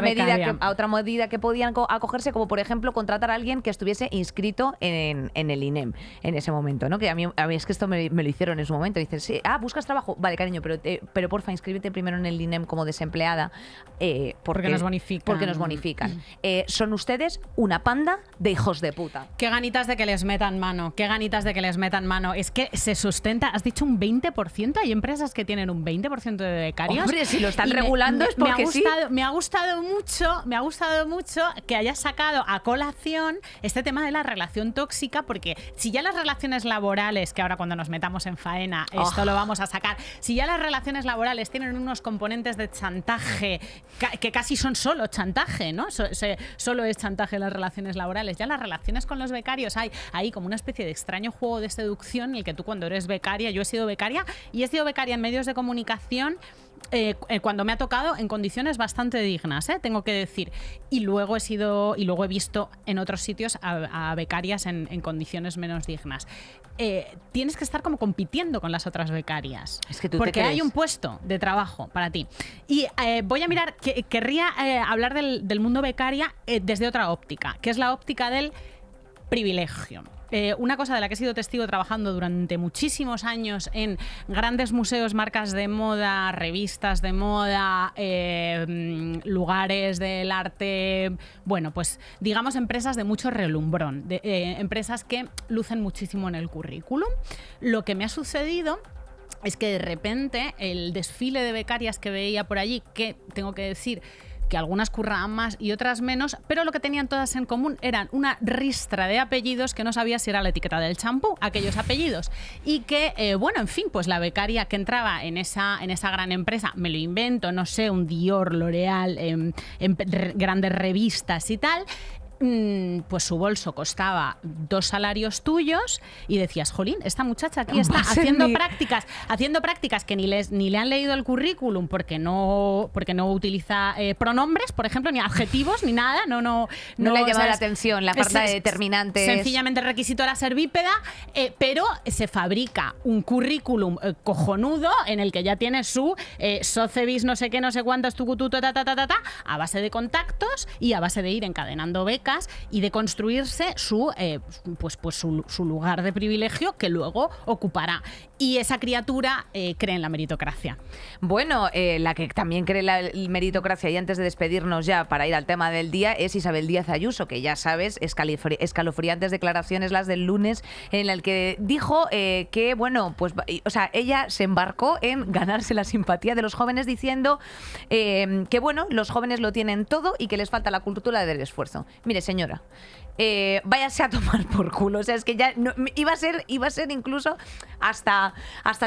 medida que podían acogerse, como por ejemplo contratar a alguien que estuviese inscrito en el INEM en ese momento, ¿no? Que a mí es que esto me lo hicieron en su momento. Dices, sí, ¿buscas trabajo? Vale, cariño, pero porfa, inscríbete primero en el INEM como desempleada, porque nos bonifican. Son ustedes una panda de hijos de puta. Qué ganitas de que les metan mano, Es que se sustenta, has dicho un 20%, hay empresas que tienen un 20% de becarios. Hombre, si lo están regulando es porque me ha gustado mucho que hayas sacado a colación este tema de la relación tóxica, porque si ya las relaciones laborales, que ahora cuando nos metamos en faena esto lo vamos a sacar, si ya las relaciones laborales tienen unos componentes de chantaje que casi son solo chantaje, ¿no? Solo es chantaje las relaciones laborales. Ya las relaciones con los becarios hay como una especie de extraño juego de seducción en el que tú, cuando eres becaria, yo he sido becaria en medios de comunicación, cuando me ha tocado, en condiciones bastante dignas, tengo que decir, y luego he visto en otros sitios a becarias en condiciones menos dignas. Tienes que estar como compitiendo con las otras becarias, es que tú porque te crees. Hay un puesto de trabajo para ti. Y voy a mirar, querría hablar del mundo becaria desde otra óptica, que es la óptica del privilegio. Una cosa de la que he sido testigo trabajando durante muchísimos años en grandes museos, marcas de moda, revistas de moda, lugares del arte, bueno, pues digamos empresas de mucho relumbrón, empresas que lucen muchísimo en el currículum. Lo que me ha sucedido es que de repente el desfile de becarias que veía por allí, que tengo que decir que algunas curraban más y otras menos, pero lo que tenían todas en común eran una ristra de apellidos que no sabía si era la etiqueta del champú, aquellos apellidos. Y que, bueno, en fin, pues la becaria que entraba en esa gran empresa, me lo invento, no sé, un Dior, L'Oreal, en grandes revistas y tal, pues su bolso costaba 2 salarios tuyos y decías, jolín, esta muchacha aquí está haciendo prácticas que ni le han leído el currículum porque no utiliza pronombres, por ejemplo, ni adjetivos, ni nada, no le ha llamado la atención la falta de determinantes. Sencillamente el requisito era ser bípeda, pero se fabrica un currículum cojonudo en el que ya tiene su Socevis, no sé qué, no sé cuántos, a base de contactos y a base de ir encadenando becas y de construirse su lugar de privilegio que luego ocupará. Y esa criatura cree en la meritocracia. Bueno, la que también cree en la meritocracia, y antes de despedirnos ya para ir al tema del día, es Isabel Díaz Ayuso, que ya sabes, escalofriantes declaraciones las del lunes, en el que dijo que, bueno, pues, o sea, ella se embarcó en ganarse la simpatía de los jóvenes diciendo que, bueno, los jóvenes lo tienen todo y que les falta la cultura del esfuerzo. Mire, señora, váyase a tomar por culo. O sea, es que ya no, iba a ser incluso hasta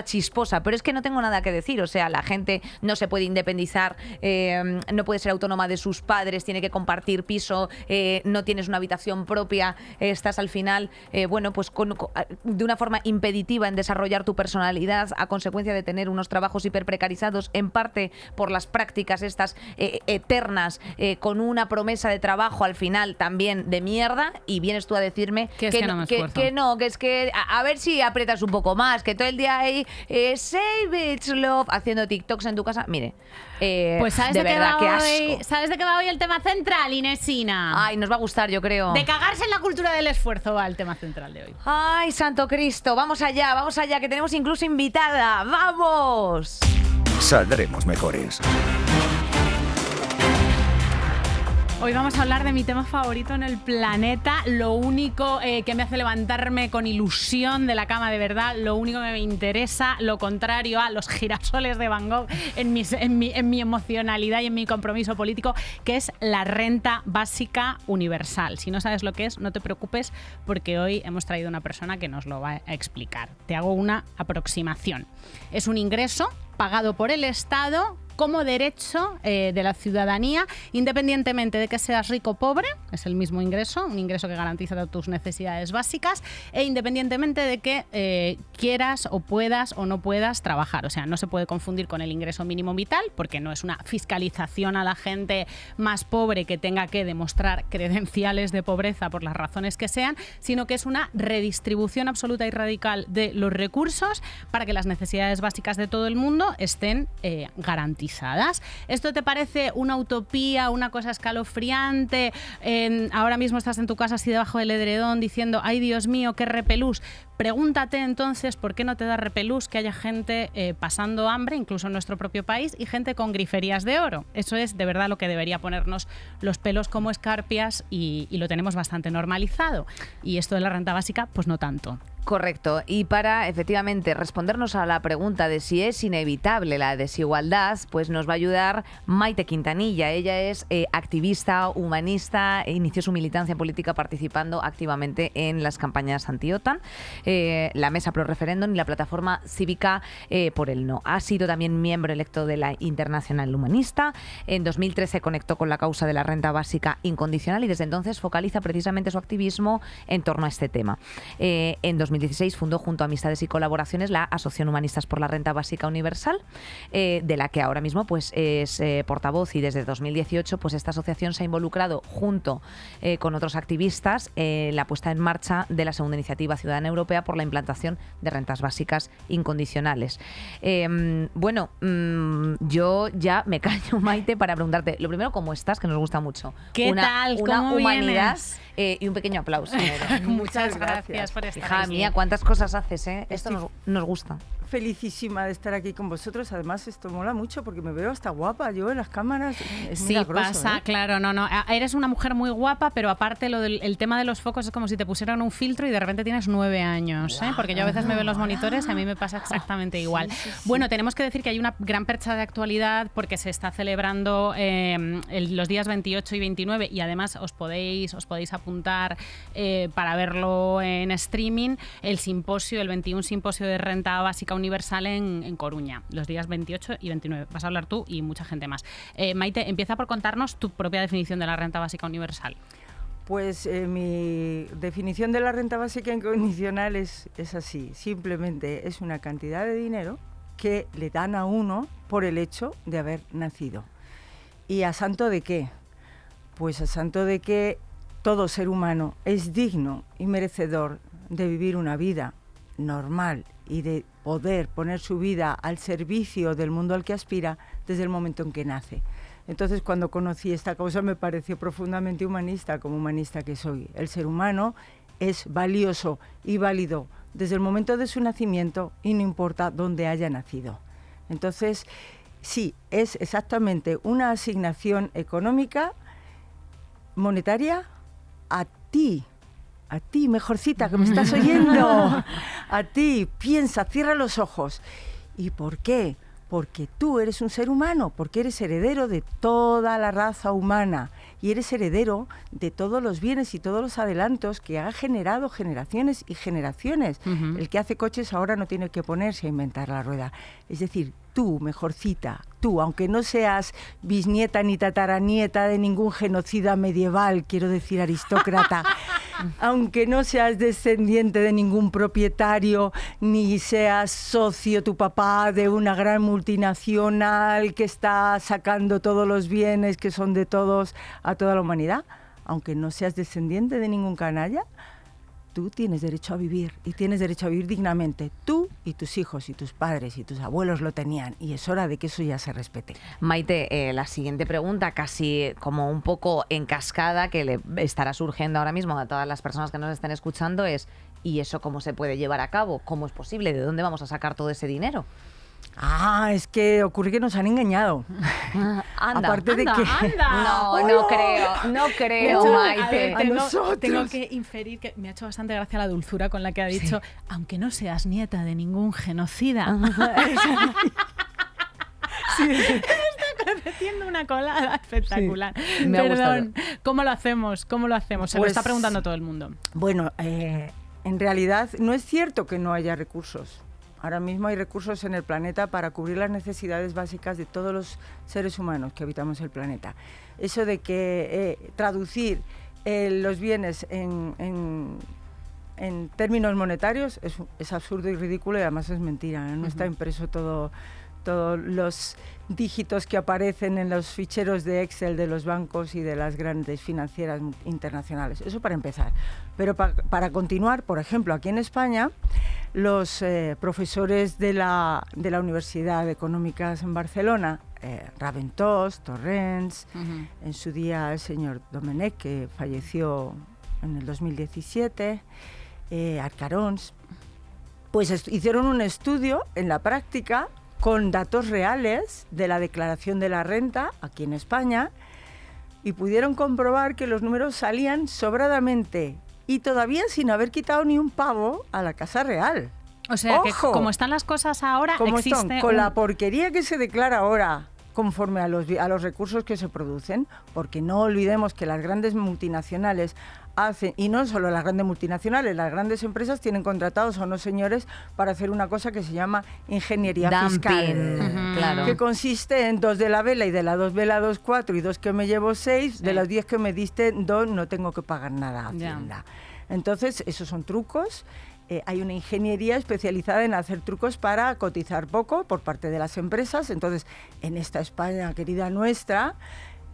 chisposa, pero es que no tengo nada que decir. O sea, la gente no se puede independizar, no puede ser autónoma de sus padres, tiene que compartir piso, no tienes una habitación propia, estás al final, bueno, pues de una forma impeditiva en desarrollar tu personalidad a consecuencia de tener unos trabajos hiperprecarizados, en parte por las prácticas estas eternas, con una promesa de trabajo al final también de mierda. mierda y vienes tú a decirme Que es que no me esfuerzo. que es que a ver si aprietas un poco más, que todo el día ahí save it's love haciendo TikToks en tu casa. Mire, Pues ¿sabes de de, verdad, qué qué va asco. hoy? ¿Sabes de qué va hoy el tema central, Inesina? Ay, nos va a gustar, yo creo. De cagarse en la cultura del esfuerzo va el tema central de hoy. Ay, santo Cristo, vamos allá, que tenemos incluso invitada. ¡Vamos! Saldremos mejores. Hoy vamos a hablar de mi tema favorito en el planeta, lo único que me hace levantarme con ilusión de la cama de verdad, lo único que me interesa, lo contrario a los girasoles de Van Gogh en mi emocionalidad y en mi compromiso político, que es la renta básica universal. Si no sabes lo que es, no te preocupes, porque hoy hemos traído una persona que nos lo va a explicar. Te hago una aproximación. Es un ingreso pagado por el Estado como derecho de la ciudadanía, independientemente de que seas rico o pobre, es el mismo ingreso, un ingreso que garantiza tus necesidades básicas, e independientemente de que quieras o puedas o no puedas trabajar. O sea, no se puede confundir con el ingreso mínimo vital, porque no es una fiscalización a la gente más pobre que tenga que demostrar credenciales de pobreza por las razones que sean, sino que es una redistribución absoluta y radical de los recursos para que las necesidades básicas de todo el mundo estén garantizadas. ¿Esto te parece una utopía, una cosa escalofriante? Ahora mismo estás en tu casa así debajo del edredón diciendo, ay Dios mío, qué repelús. Pregúntate entonces por qué no te da repelús que haya gente pasando hambre, incluso en nuestro propio país, y gente con griferías de oro. Eso es de verdad lo que debería ponernos los pelos como escarpias y lo tenemos bastante normalizado. Y esto de la renta básica, pues no tanto. Correcto. Y para, efectivamente, respondernos a la pregunta de si es inevitable la desigualdad, pues nos va a ayudar Maite Quintanilla. Ella es activista, humanista, e inició su militancia política participando activamente en las campañas anti-OTAN, la Mesa Pro Referéndum y la plataforma cívica por el No. Ha sido también miembro electo de la Internacional Humanista. En 2013 conectó con la causa de la renta básica incondicional y desde entonces focaliza precisamente su activismo en torno a este tema. En 2016 fundó junto a Amistades y Colaboraciones la Asociación Humanistas por la Renta Básica Universal, de la que ahora mismo pues es portavoz, y desde 2018 pues esta asociación se ha involucrado junto con otros activistas en la puesta en marcha de la segunda iniciativa ciudadana europea por la implantación de rentas básicas incondicionales. Yo ya me callo, Maite, para preguntarte, lo primero, ¿cómo estás? Que nos gusta mucho. ¿Qué tal? Una ¿Cómo humanidad vienes? Y un pequeño aplauso. Muchas gracias por estar Hija aquí. mía, cuántas cosas haces, ¿eh? Esto nos gusta. Felicísima de estar aquí con vosotros. Además, esto mola mucho porque me veo hasta guapa yo en las cámaras. Es Sí, milagroso, pasa, ¿eh? claro, no. Eres una mujer muy guapa, pero aparte el tema de los focos es como si te pusieran un filtro y de repente tienes 9 años, ¿eh? Porque yo a veces me veo en los monitores y a mí me pasa exactamente igual. Sí. Bueno, tenemos que decir que hay una gran percha de actualidad porque se está celebrando los días 28 y 29 y además os podéis apuntar para verlo en streaming, el 21 simposio de renta básica universal en Coruña, los días 28 y 29. Vas a hablar tú y mucha gente más. Maite, empieza por contarnos tu propia definición de la renta básica universal. Pues mi definición de la renta básica incondicional es así. Simplemente es una cantidad de dinero que le dan a uno por el hecho de haber nacido. ¿Y a santo de qué? Pues a santo de que todo ser humano es digno y merecedor de vivir una vida normal y de poder poner su vida al servicio del mundo al que aspira desde el momento en que nace. Entonces, cuando conocí esta causa me pareció profundamente humanista, como humanista que soy. El ser humano es valioso y válido desde el momento de su nacimiento y no importa dónde haya nacido. Entonces, sí, es exactamente una asignación económica, monetaria, a ti, mejorcita, que me estás oyendo, a ti, piensa, cierra los ojos. ¿Y por qué? Porque tú eres un ser humano, porque eres heredero de toda la raza humana y eres heredero de todos los bienes y todos los adelantos que ha generado generaciones y generaciones. Uh-huh. El que hace coches ahora no tiene que ponerse a inventar la rueda. Es decir, tú, mejorcita, tú, aunque no seas bisnieta ni tataranieta de ningún genocida medieval, quiero decir aristócrata, aunque no seas descendiente de ningún propietario, ni seas socio, tu papá, de una gran multinacional que está sacando todos los bienes que son de todos a toda la humanidad, aunque no seas descendiente de ningún canalla, tú tienes derecho a vivir y tienes derecho a vivir dignamente. Tú y tus hijos y tus padres y tus abuelos lo tenían y es hora de que eso ya se respete. Maite, la siguiente pregunta, casi como un poco en cascada, que le estará surgiendo ahora mismo a todas las personas que nos estén escuchando es ¿y eso cómo se puede llevar a cabo? ¿Cómo es posible? ¿De dónde vamos a sacar todo ese dinero? Es que ocurre que nos han engañado. Aparte de que... No creo, Maite. Tengo que inferir que me ha hecho bastante gracia la dulzura con la que ha dicho, aunque no seas nieta de ningún genocida. Sí. Está metiendo una colada espectacular. Sí, me ha Perdón, ¿cómo lo hacemos? Se lo está preguntando todo el mundo. Bueno, en realidad no es cierto que no haya recursos. Ahora mismo hay recursos en el planeta para cubrir las necesidades básicas de todos los seres humanos que habitamos el planeta. Eso de que traducir los bienes en términos monetarios es absurdo y ridículo y además es mentira. No está impreso todos los dígitos que aparecen en los ficheros de Excel de los bancos y de las grandes financieras internacionales. Eso para empezar. Pero para continuar, por ejemplo, aquí en España, los profesores de la Universidad de Económicas en Barcelona, Raventós, Torrents, en su día el señor Domenech, que falleció en el 2017, Arcarons, pues hicieron un estudio en la práctica con datos reales de la declaración de la renta aquí en España y pudieron comprobar que los números salían sobradamente y todavía sin haber quitado ni un pavo a la Casa Real. O sea, ¡ojo! Que como están las cosas ahora, con la porquería que se declara ahora conforme a los recursos que se producen, porque no olvidemos que las grandes multinacionales hacen, y no solo las grandes multinacionales, las grandes empresas tienen contratados a unos señores para hacer una cosa que se llama ingeniería fiscal, claro. que consiste en 2 de la vela y de la 2 vela 2, 4 y 2 que me llevo 6, de los 10 que me diste 2 no tengo que pagar nada a Hacienda. Entonces, esos son trucos. Hay una ingeniería especializada en hacer trucos para cotizar poco por parte de las empresas. Entonces, en esta España querida nuestra,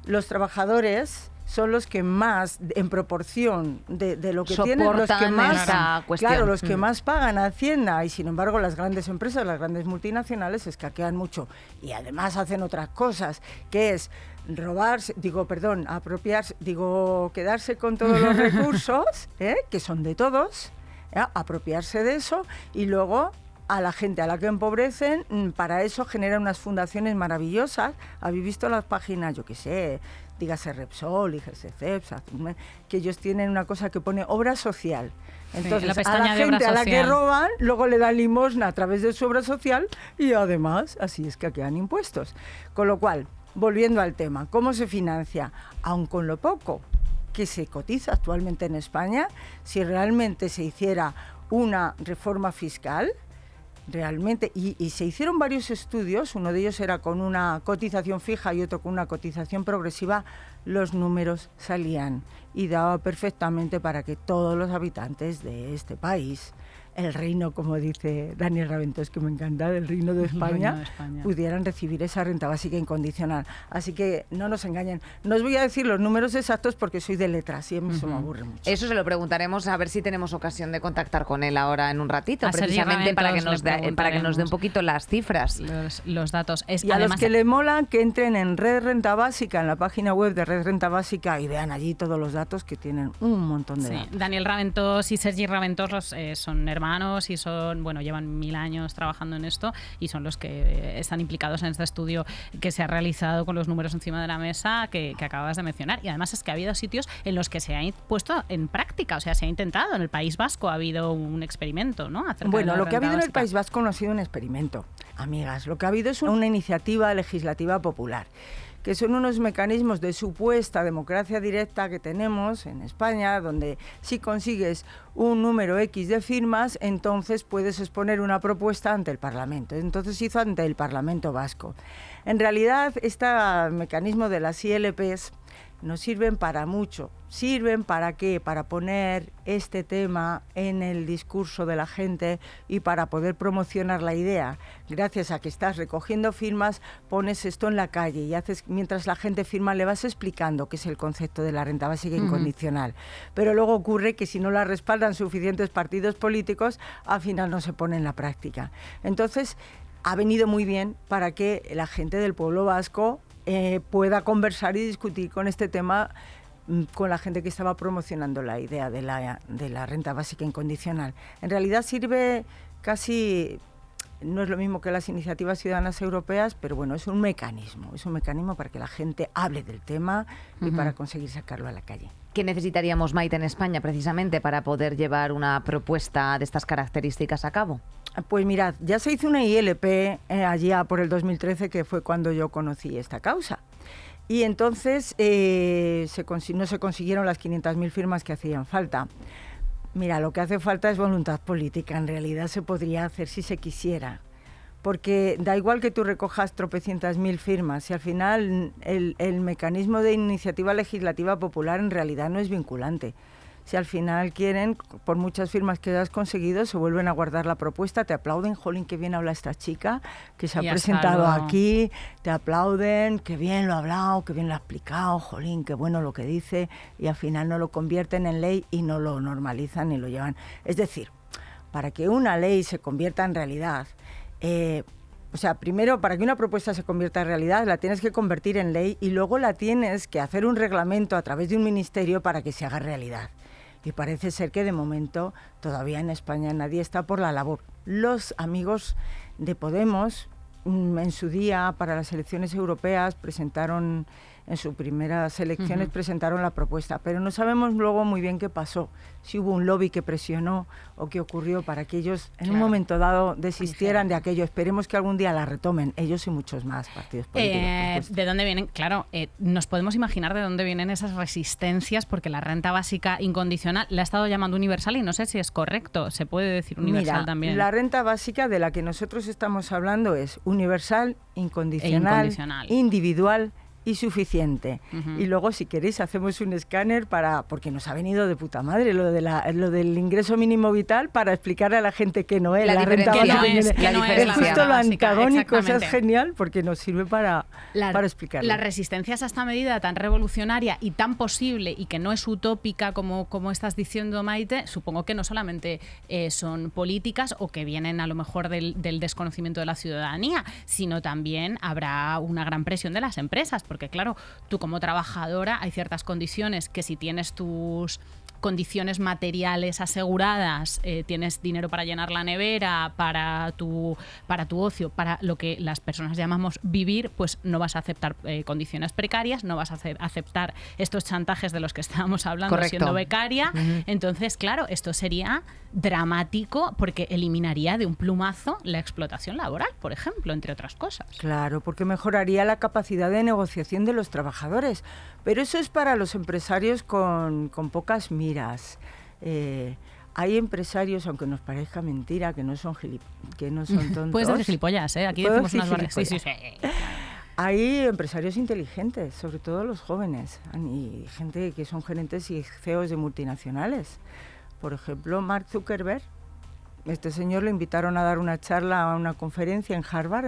los trabajadores son los que más, en proporción de lo que tienen, los que más, claro, los que más pagan a Hacienda, y sin embargo las grandes empresas, las grandes multinacionales escaquean mucho y además hacen otras cosas, que es quedarse con todos los recursos, que son de todos, apropiarse de eso y luego a la gente a la que empobrecen, para eso generan unas fundaciones maravillosas. ¿Habéis visto las páginas, yo qué sé, dígase Repsol, dígase CEPSA, que ellos tienen una cosa que pone obra social? Entonces, sí, a la gente a la que roban, luego le dan limosna a través de su obra social y además así es que quedan impuestos. Con lo cual, volviendo al tema, ¿cómo se financia? Aun con lo poco que se cotiza actualmente en España, si realmente se hiciera una reforma fiscal, realmente, y se hicieron varios estudios, uno de ellos era con una cotización fija y otro con una cotización progresiva, los números salían y daba perfectamente para que todos los habitantes de este país, el reino, como dice Daniel Raventós, que me encanta, del reino de España, pudieran recibir esa renta básica incondicional. Así que no nos engañen. No os voy a decir los números exactos porque soy de letras y a mí eso me aburre mucho. Eso se lo preguntaremos, a ver si tenemos ocasión de contactar con él ahora en un ratito, precisamente para que nos dé un poquito las cifras. Los datos. Y a los que le molan, que entren en Red Renta Básica, en la página web de Red Renta Básica, y vean allí todos los datos, que tienen un montón de datos. Daniel Raventós y Sergi Raventós son hermanos y llevan 1000 años trabajando en esto y son los que están implicados en este estudio que se ha realizado con los números encima de la mesa que acabas de mencionar. Y además es que ha habido sitios en los que se ha puesto en práctica, o sea, se ha intentado. En el País Vasco ha habido un experimento, ¿no? Bueno, lo que ha habido en el País Vasco no ha sido un experimento, amigas. Lo que ha habido es una iniciativa legislativa popular, que son unos mecanismos de supuesta democracia directa que tenemos en España, donde si consigues un número X de firmas, entonces puedes exponer una propuesta ante el Parlamento. Entonces se hizo ante el Parlamento Vasco. En realidad, este mecanismo de las ILPs no sirven para mucho. ¿Sirven para qué? Para poner este tema en el discurso de la gente y para poder promocionar la idea. Gracias a que estás recogiendo firmas, pones esto en la calle y haces, mientras la gente firma, le vas explicando qué es el concepto de la renta básica incondicional. Pero luego ocurre que si no la respaldan suficientes partidos políticos, al final no se pone en la práctica. Entonces, ha venido muy bien para que la gente del pueblo vasco pueda conversar y discutir con este tema con la gente que estaba promocionando la idea de la renta básica incondicional. En realidad sirve casi, no es lo mismo que las iniciativas ciudadanas europeas, pero bueno, es un mecanismo para que la gente hable del tema y para conseguir sacarlo a la calle. ¿Qué necesitaríamos, Maite, en España precisamente para poder llevar una propuesta de estas características a cabo? Pues mirad, ya se hizo una ILP allá por el 2013, que fue cuando yo conocí esta causa. Y entonces no se consiguieron las 500.000 firmas que hacían falta. Mira, lo que hace falta es voluntad política. En realidad se podría hacer si se quisiera. Porque da igual que tú recojas tropecientas mil firmas, si al final el mecanismo de iniciativa legislativa popular en realidad no es vinculante. Si al final quieren, por muchas firmas que has conseguido, se vuelven a guardar la propuesta, te aplauden, jolín, qué bien habla esta chica, que se ha presentado aquí, te aplauden, qué bien lo ha hablado, qué bien lo ha explicado, jolín, qué bueno lo que dice, y al final no lo convierten en ley y no lo normalizan ni lo llevan. Es decir, para que una ley se convierta en realidad, primero, para que una propuesta se convierta en realidad, la tienes que convertir en ley y luego la tienes que hacer un reglamento a través de un ministerio para que se haga realidad. Y parece ser que de momento todavía en España nadie está por la labor. Los amigos de Podemos, en su día, para las elecciones europeas, presentaron, en sus primeras elecciones, presentaron la propuesta, pero no sabemos luego muy bien qué pasó, si hubo un lobby que presionó o qué ocurrió para que ellos en un momento dado desistieran de aquello. Esperemos que algún día la retomen, ellos y muchos más partidos políticos. ¿De dónde vienen? Claro, nos podemos imaginar de dónde vienen esas resistencias, porque la renta básica incondicional la ha estado llamando universal y no sé si es correcto, se puede decir universal también. La renta básica de la que nosotros estamos hablando es universal, incondicional. Individual y suficiente. Y luego, si queréis, hacemos un escáner porque nos ha venido de puta madre lo del ingreso mínimo vital, para explicarle a la gente que no es la renta básica. Es justo lo antagónico, o sea, es genial porque nos sirve para explicarlo. Las resistencias a esta medida tan revolucionaria y tan posible y que no es utópica como estás diciendo, Maite, supongo que no solamente son políticas o que vienen a lo mejor del desconocimiento de la ciudadanía, sino también habrá una gran presión de las empresas, porque claro, tú como trabajadora hay ciertas condiciones que si tienes tus condiciones materiales aseguradas, tienes dinero para llenar la nevera, para tu ocio, para lo que las personas llamamos vivir, pues no vas a aceptar condiciones precarias, no vas a aceptar estos chantajes de los que estábamos hablando. Correcto. Siendo becaria. Entonces, claro, esto sería dramático porque eliminaría de un plumazo la explotación laboral, por ejemplo, entre otras cosas. Claro, porque mejoraría la capacidad de negociación de los trabajadores, pero eso es para los empresarios con pocas miras. Hay empresarios, aunque nos parezca mentira, que no son tontos. Puedes decir gilipollas, ¿eh? Aquí decimos unas barras. Sí. Hay empresarios inteligentes, sobre todo los jóvenes, y gente que son gerentes y CEOs de multinacionales. Por ejemplo, Mark Zuckerberg, este señor le invitaron a dar una charla a una conferencia en Harvard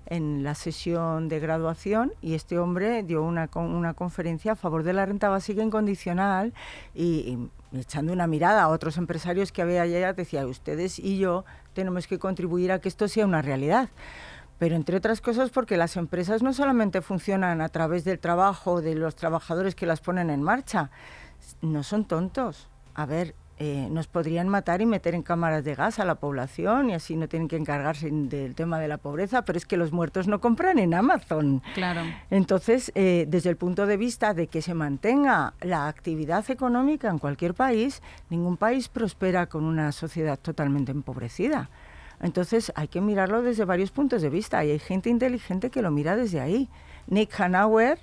en la sesión de graduación, y este hombre dio una conferencia a favor de la renta básica incondicional y echando una mirada a otros empresarios que había allá, decía, ustedes y yo tenemos que contribuir a que esto sea una realidad. Pero entre otras cosas porque las empresas no solamente funcionan a través del trabajo de los trabajadores que las ponen en marcha, no son tontos. A ver, nos podrían matar y meter en cámaras de gas a la población y así no tienen que encargarse del tema de la pobreza, pero es que los muertos no compran en Amazon. Claro. Entonces, desde el punto de vista de que se mantenga la actividad económica en cualquier país, ningún país prospera con una sociedad totalmente empobrecida. Entonces, hay que mirarlo desde varios puntos de vista y hay gente inteligente que lo mira desde ahí. Nick Hanauer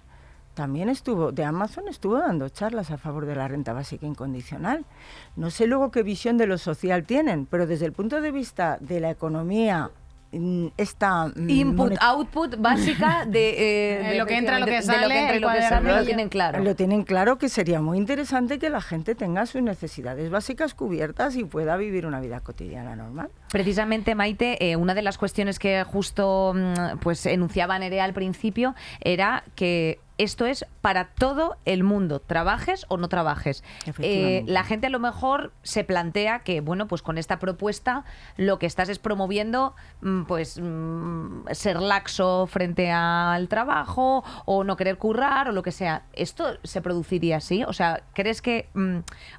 también de Amazon estuvo dando charlas a favor de la renta básica incondicional. No sé luego qué visión de lo social tienen, pero desde el punto de vista de la economía esta Input-output básica de lo que entra, lo que de lo que sale, entra y lo que el sale, lo cuadernillo. tienen claro. Lo tienen claro, que sería muy interesante que la gente tenga sus necesidades básicas cubiertas y pueda vivir una vida cotidiana normal. Precisamente, Maite, una de las cuestiones que justo pues enunciaba Nerea al principio era que esto es para todo el mundo, trabajes o no trabajes. Efectivamente. La gente a lo mejor se plantea que, bueno, pues con esta propuesta lo que estás es promoviendo ser laxo frente al trabajo o no querer currar o lo que sea. ¿Esto se produciría así? O sea, ¿crees que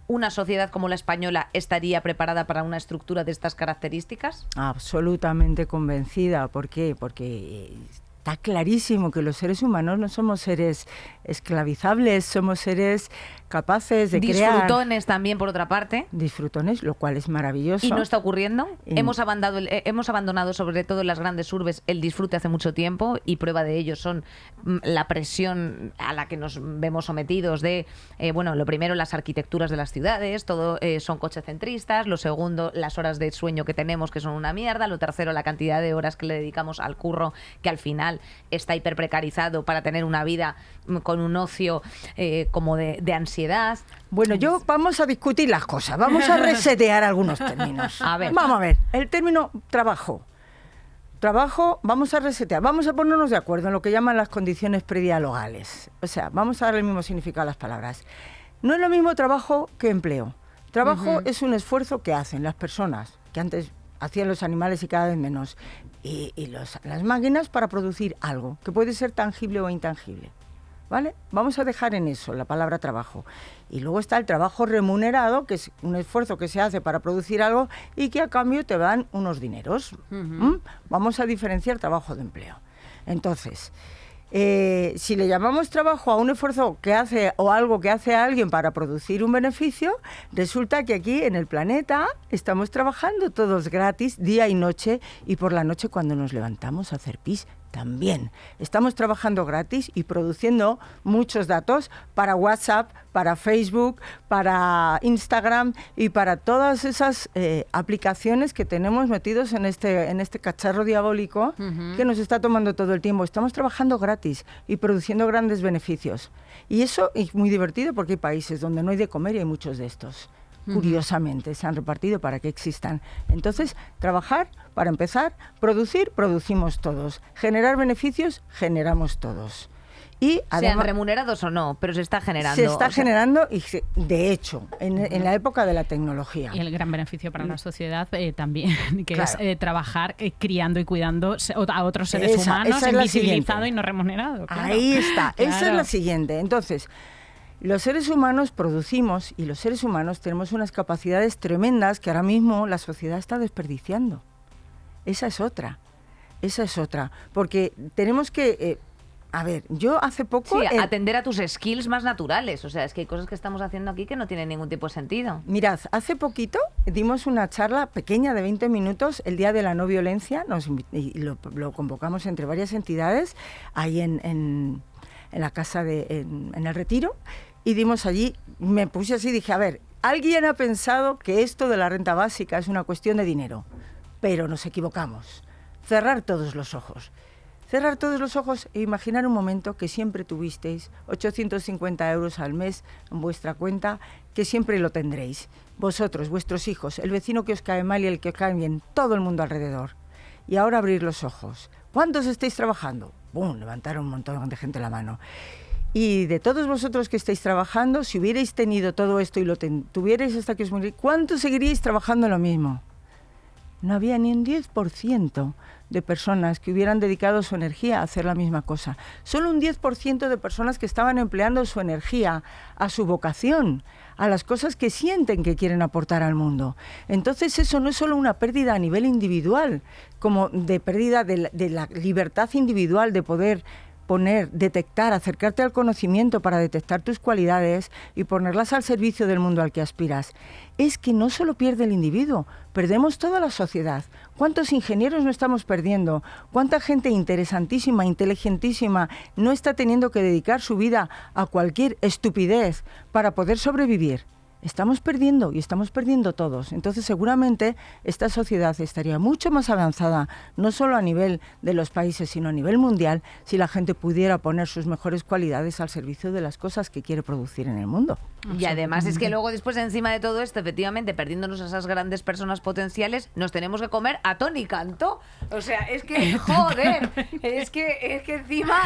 una sociedad como la española estaría preparada para una estructura de estas características? Absolutamente convencida. ¿Por qué? Porque está clarísimo que los seres humanos no somos seres esclavizables, somos seres capaces de crear. Disfrutones también, por otra parte. Disfrutones, lo cual es maravilloso. ¿Y no está ocurriendo? Y- Hemos abandonado, sobre todo en las grandes urbes, el disfrute hace mucho tiempo, y prueba de ello son la presión a la que nos vemos sometidos de, lo primero, las arquitecturas de las ciudades, todo son cochecentristas, lo segundo, las horas de sueño que tenemos, que son una mierda, lo tercero, la cantidad de horas que le dedicamos al curro, que al final está hiperprecarizado para tener una vida con un ocio como de ansiedad. Bueno, vamos a discutir las cosas, vamos a resetear algunos términos. A ver. Vamos a ver, el término trabajo. Trabajo, vamos a resetear, vamos a ponernos de acuerdo en lo que llaman las condiciones predialogales. O sea, vamos a darle el mismo significado a las palabras. No es lo mismo trabajo que empleo. Trabajo es un esfuerzo que hacen las personas, que antes hacían los animales y cada vez menos, y las máquinas para producir algo, que puede ser tangible o intangible. ¿Vale? Vamos a dejar en eso la palabra trabajo. Y luego está el trabajo remunerado, que es un esfuerzo que se hace para producir algo y que a cambio te dan unos dineros. Vamos a diferenciar trabajo de empleo. Entonces, si le llamamos trabajo a un esfuerzo que hace o algo que hace alguien para producir un beneficio, resulta que aquí en el planeta estamos trabajando todos gratis, día y noche, y por la noche cuando nos levantamos a hacer pis también. Estamos trabajando gratis y produciendo muchos datos para WhatsApp, para Facebook, para Instagram y para todas esas aplicaciones que tenemos metidos en este cacharro diabólico que nos está tomando todo el tiempo. Estamos trabajando gratis y produciendo grandes beneficios. Y eso es muy divertido porque hay países donde no hay de comer y hay muchos de estos. Curiosamente, se han repartido para que existan. Entonces, trabajar, para empezar, producimos todos. Generar beneficios, generamos todos. Y Sean además, remunerados o no, pero se está generando. se está o sea, generando, y de hecho, en la época de la tecnología. Y el gran beneficio para la sociedad también, que Claro. es trabajar criando y cuidando a otros seres Esa humanos, es la invisibilizado siguiente. y no remunerado. Claro. Ahí está, esa es Claro. la siguiente. Entonces, los seres humanos producimos y los seres humanos tenemos unas capacidades tremendas que ahora mismo la sociedad está desperdiciando. Esa es otra, porque tenemos que... yo hace poco... Sí, atender a tus skills más naturales. O sea, es que hay cosas que estamos haciendo aquí que no tienen ningún tipo de sentido. Mirad, hace poquito dimos una charla pequeña de 20 minutos, el Día de la No Violencia, y lo convocamos entre varias entidades, ahí en la casa en el Retiro, y dimos allí, me puse así y dije, a ver, alguien ha pensado que esto de la renta básica es una cuestión de dinero, pero nos equivocamos. Cerrar todos los ojos. Cerrar todos los ojos e imaginar un momento que siempre tuvisteis 850 euros al mes en vuestra cuenta, que siempre lo tendréis. Vosotros, vuestros hijos, el vecino que os cae mal y el que os cae bien, todo el mundo alrededor. Y ahora abrir los ojos. ¿Cuántos estáis trabajando? ¡Bum! Levantaron un montón de gente la mano. Y de todos vosotros que estáis trabajando, si hubierais tenido todo esto y lo tuvierais hasta que os muriréis, ¿cuántos seguiríais trabajando lo mismo? No había ni un 10% de personas que hubieran dedicado su energía a hacer la misma cosa. Solo un 10% de personas que estaban empleando su energía a su vocación, a las cosas que sienten que quieren aportar al mundo. Entonces eso no es solo una pérdida a nivel individual, como de pérdida de la libertad individual de poder detectar, acercarte al conocimiento para detectar tus cualidades y ponerlas al servicio del mundo al que aspiras. Es que no solo pierde el individuo, perdemos toda la sociedad. ¿Cuántos ingenieros no estamos perdiendo? ¿Cuánta gente interesantísima, inteligentísima no está teniendo que dedicar su vida a cualquier estupidez para poder sobrevivir? estamos perdiendo y estamos perdiendo todos. Entonces seguramente esta sociedad estaría mucho más avanzada, no solo a nivel de los países, sino a nivel mundial, si la gente pudiera poner sus mejores cualidades al servicio de las cosas que quiere producir en el mundo. Y además es que luego después encima de todo esto, efectivamente, perdiéndonos a esas grandes personas potenciales, nos tenemos que comer a Tony Cantó. O sea, es que, joder, es que encima,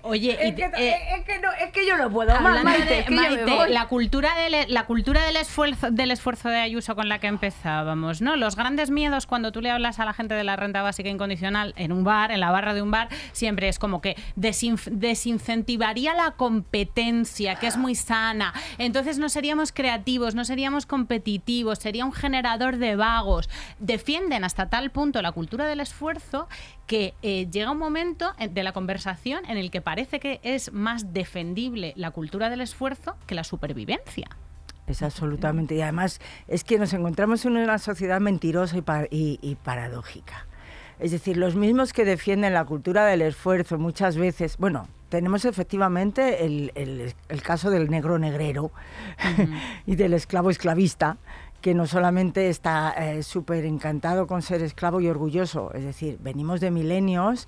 Oye, es que yo no puedo más, hablando Maite, de es que yo me Maite, voy. la cultura del esfuerzo de Ayuso con la que empezábamos, ¿no? Los grandes miedos cuando tú le hablas a la gente de la renta básica incondicional en un bar, en la barra de un bar, siempre es como que desincentivaría la competencia, que es muy sana. Entonces no seríamos creativos, no seríamos competitivos, sería un generador de vagos. Defienden hasta tal punto la cultura del esfuerzo que llega un momento de la conversación en el que parece que es más defendible la cultura del esfuerzo que la supervivencia. Es absolutamente. Y además es que nos encontramos en una sociedad mentirosa y paradójica. Es decir, los mismos que defienden la cultura del esfuerzo muchas veces, bueno, tenemos efectivamente el caso del negro negrero y del esclavo esclavista, que no solamente está súper encantado con ser esclavo y orgulloso, es decir, venimos de milenios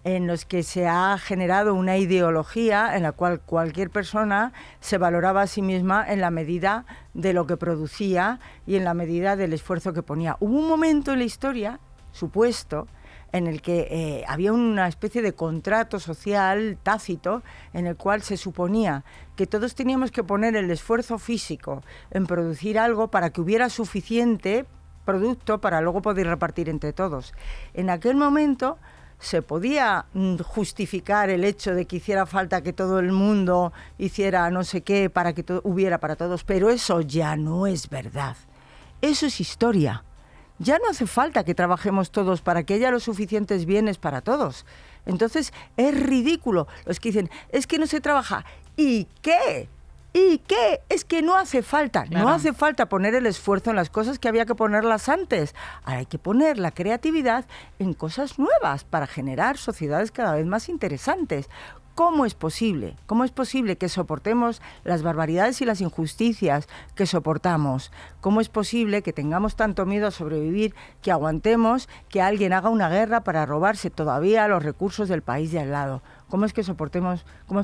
en los que se ha generado una ideología en la cual cualquier persona se valoraba a sí misma en la medida de lo que producía y en la medida del esfuerzo que ponía. Hubo un momento en la historia, supuesto, en el que había una especie de contrato social tácito en el cual se suponía que todos teníamos que poner el esfuerzo físico en producir algo para que hubiera suficiente producto para luego poder repartir entre todos. En aquel momento se podía justificar el hecho de que hiciera falta que todo el mundo hiciera no sé qué para que hubiera para todos, pero eso ya no es verdad. Eso es historia. Ya no hace falta que trabajemos todos para que haya los suficientes bienes para todos. Entonces es ridículo los que dicen, es que no se trabaja. ¿Y qué? ¿Y qué? Es que no hace falta. Claro. No hace falta poner el esfuerzo en las cosas que había que ponerlas antes. Ahora hay que poner la creatividad en cosas nuevas para generar sociedades cada vez más interesantes. ¿Cómo es posible? ¿Cómo es posible que soportemos las barbaridades y las injusticias que soportamos? ¿Cómo es posible que tengamos tanto miedo a sobrevivir que aguantemos que alguien haga una guerra para robarse todavía los recursos del país de al lado? ¿Cómo es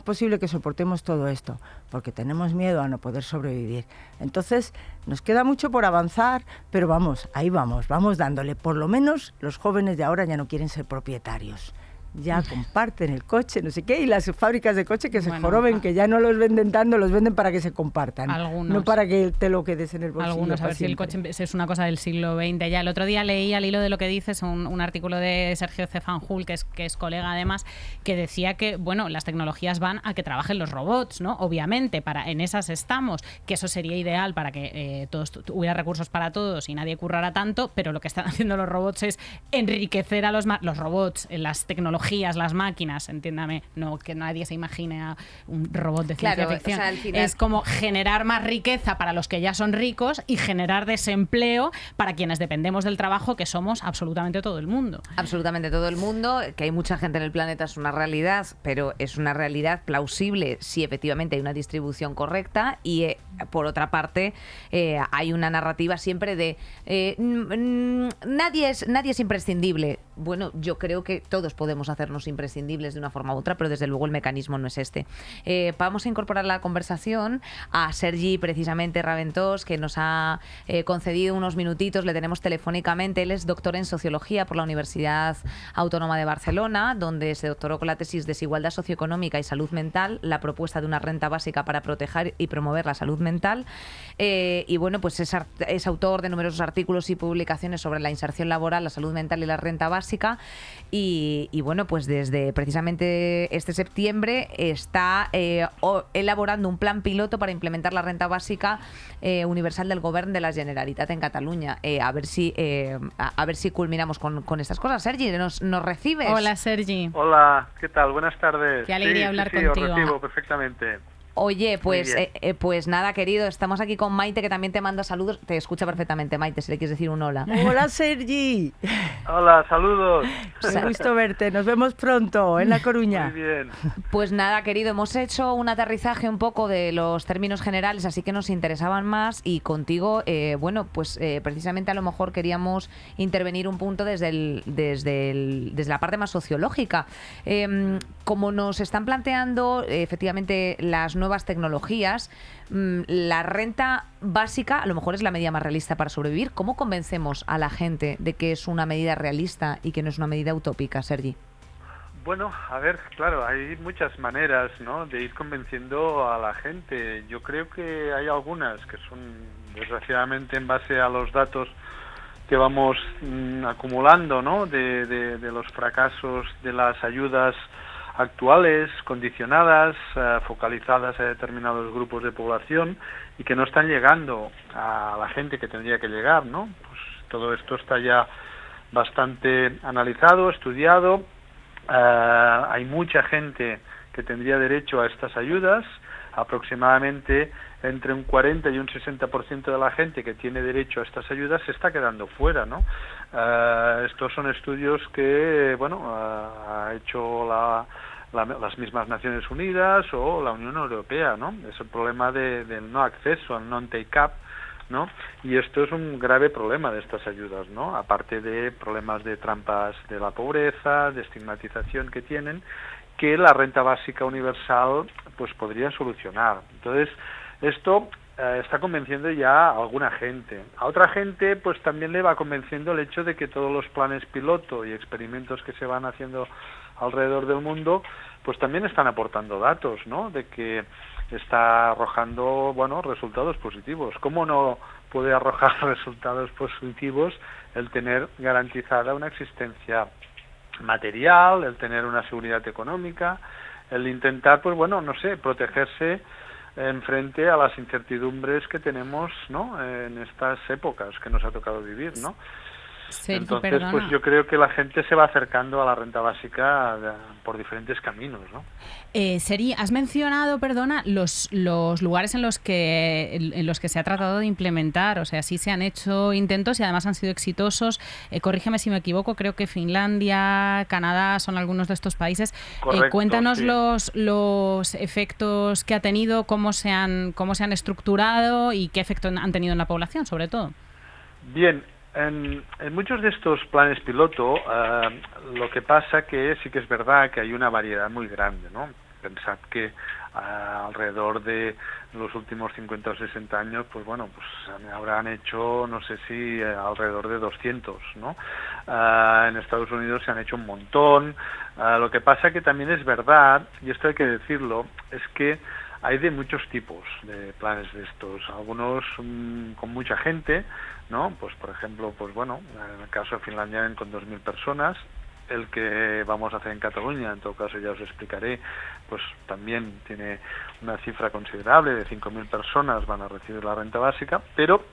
posible que soportemos todo esto? Porque tenemos miedo a no poder sobrevivir. Entonces, nos queda mucho por avanzar, pero vamos, ahí vamos dándole. Por lo menos los jóvenes de ahora ya no quieren ser propietarios. Ya comparten el coche, no sé qué, y las fábricas de coche que se joroben, que ya no los venden tanto, los venden para que se compartan. Algunos. No para que te lo quedes en el bolsillo. Algunos, a ver si el coche es una cosa del siglo XX ya. El otro día leí, al hilo de lo que dices, un artículo de Sergio Cefanjul, que es colega además, que decía que, bueno, las tecnologías van a que trabajen los robots, ¿no? Obviamente, en esas estamos, que eso sería ideal para que hubiera recursos para todos y nadie currara tanto, pero lo que están haciendo los robots es enriquecer a los robots, las tecnologías, las máquinas, entiéndame, no que nadie se imagine a un robot de ciencia ficción. O sea, al final es como generar más riqueza para los que ya son ricos y generar desempleo para quienes dependemos del trabajo, que somos absolutamente todo el mundo. Absolutamente todo el mundo, que hay mucha gente en el planeta es una realidad, pero es una realidad plausible si efectivamente hay una distribución correcta y por otra parte hay una narrativa siempre de nadie es imprescindible. Bueno, yo creo que todos podemos hacernos imprescindibles de una forma u otra, pero desde luego el mecanismo no es este. Vamos a incorporar a la conversación a Sergi, precisamente Raventós, que nos ha concedido unos minutitos, le tenemos telefónicamente. Él es doctor en Sociología por la Universidad Autónoma de Barcelona, donde se doctoró con la tesis Desigualdad socioeconómica y salud mental, la propuesta de una renta básica para proteger y promover la salud mental. Y bueno, pues es autor de numerosos artículos y publicaciones sobre la inserción laboral, la salud mental y la renta básica. Y bueno, pues desde precisamente este septiembre está elaborando un plan piloto para implementar la renta básica universal del Govern de la Generalitat en Cataluña. A ver si culminamos con estas cosas. Sergi, ¿nos recibes? Hola, Sergi. Hola, ¿qué tal? Buenas tardes. Qué alegría hablar contigo. Os recibo perfectamente. Oye, pues, Muy pues nada, querido, estamos aquí con Maite, que también te manda saludos. Te escucha perfectamente, Maite, si le quieres decir un hola. Hola, Sergi. Hola, saludos. Un gusto verte. Nos vemos pronto en La Coruña. Muy bien. Pues nada, querido, hemos hecho un aterrizaje un poco de los términos generales, así que nos interesaban más y contigo, precisamente a lo mejor queríamos intervenir un punto desde la parte más sociológica. Como nos están planteando efectivamente las nuevas tecnologías, la renta básica a lo mejor es la medida más realista para sobrevivir. ¿Cómo convencemos a la gente de que es una medida realista y que no es una medida utópica, Sergi? Bueno, a ver, claro, hay muchas maneras, ¿no?, de ir convenciendo a la gente. Yo creo que hay algunas que son, desgraciadamente, en base a los datos que vamos acumulando, ¿no?, de los fracasos de las ayudas actuales, condicionadas, focalizadas a determinados grupos de población y que no están llegando a la gente que tendría que llegar, ¿no? Pues todo esto está ya bastante analizado, estudiado. Hay mucha gente que tendría derecho a estas ayudas, aproximadamente entre un 40 y un 60% de la gente que tiene derecho a estas ayudas se está quedando fuera, ¿no? Estos son estudios que, ha hecho las mismas Naciones Unidas o la Unión Europea, ¿no? Es el problema del no acceso, al non-take-up, ¿no? Y esto es un grave problema de estas ayudas, ¿no? Aparte de problemas de trampas de la pobreza, de estigmatización que tienen, que la renta básica universal pues podría solucionar. Entonces, esto está convenciendo ya a alguna gente. A otra gente pues también le va convenciendo el hecho de que todos los planes piloto y experimentos que se van haciendo alrededor del mundo pues también están aportando datos, ¿no?, de que está arrojando, resultados positivos. ¿Cómo no puede arrojar resultados positivos el tener garantizada una existencia material, el tener una seguridad económica, el intentar, protegerse en frente a las incertidumbres que tenemos, ¿no?, en estas épocas que nos ha tocado vivir, ¿no? Sergi, entonces, perdona. pues yo creo que la gente se va acercando a la renta básica por diferentes caminos, ¿no? Sergi, has mencionado, los lugares en los que se ha tratado de implementar, o sea, sí se han hecho intentos y además han sido exitosos. Corrígeme si me equivoco, creo que Finlandia, Canadá son algunos de estos países. Correcto, Cuéntanos sí. los efectos que ha tenido, cómo se han estructurado y qué efecto han tenido en la población, sobre todo. Bien. En muchos de estos planes piloto, lo que pasa que sí que es verdad que hay una variedad muy grande, ¿no? Pensad que alrededor de los últimos 50 o 60 años, habrán hecho, no sé si alrededor de 200, ¿no? En Estados Unidos se han hecho un montón. Lo que pasa que también es verdad, y esto hay que decirlo, es que hay de muchos tipos de planes de estos, algunos con mucha gente, ¿no? Pues por ejemplo, en el caso de Finlandia con 2.000 personas, el que vamos a hacer en Cataluña, en todo caso ya os explicaré, pues también tiene una cifra considerable, de 5.000 personas van a recibir la renta básica, pero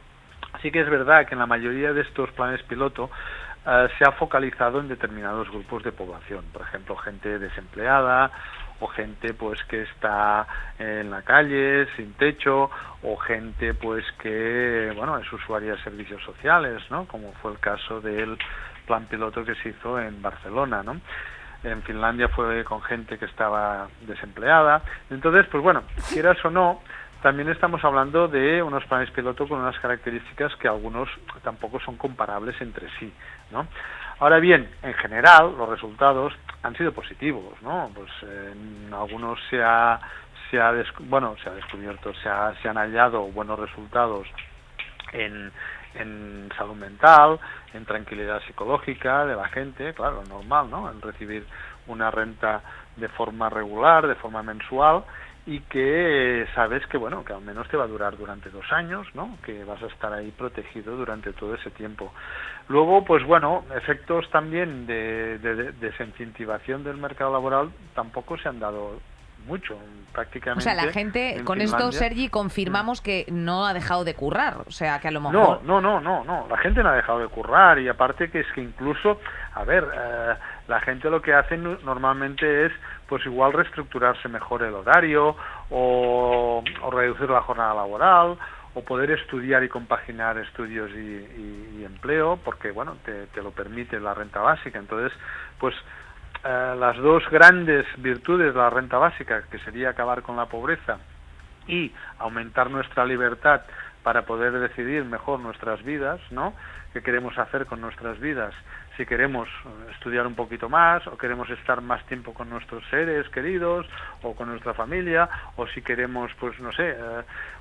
sí que es verdad que en la mayoría de estos planes piloto se ha focalizado en determinados grupos de población, por ejemplo, gente desempleada, o gente pues que está en la calle sin techo, o gente pues que es usuaria de servicios sociales, ¿no?, como fue el caso del plan piloto que se hizo en Barcelona, ¿no? En Finlandia fue con gente que estaba desempleada. Entonces, quieras o no, también estamos hablando de unos planes piloto con unas características que algunos tampoco son comparables entre sí, ¿no? Ahora bien, en general, los resultados han sido positivos, ¿no? Pues en algunos se han descubierto, se han hallado buenos resultados en salud mental, en tranquilidad psicológica de la gente, claro, normal, ¿no?, en recibir una renta de forma regular, de forma mensual, y que sabes que que al menos te va a durar durante 2 años, ¿no?, que vas a estar ahí protegido durante todo ese tiempo. Luego, efectos también de desincentivación del mercado laboral tampoco se han dado mucho, prácticamente. O sea, la gente, con esto, Sergi, confirmamos que no ha dejado de currar, o sea, que a lo mejor... No, la gente no ha dejado de currar, y aparte que es que incluso, a ver, la gente lo que hace normalmente es, pues igual reestructurarse mejor el horario, o reducir la jornada laboral, o poder estudiar y compaginar estudios y empleo, porque, bueno, te lo permite la renta básica. Entonces, pues... las dos grandes virtudes de la renta básica, que sería acabar con la pobreza y aumentar nuestra libertad para poder decidir mejor nuestras vidas, ¿no? ¿Qué queremos hacer con nuestras vidas? Si queremos estudiar un poquito más, o queremos estar más tiempo con nuestros seres queridos, o con nuestra familia, o si queremos, pues no sé,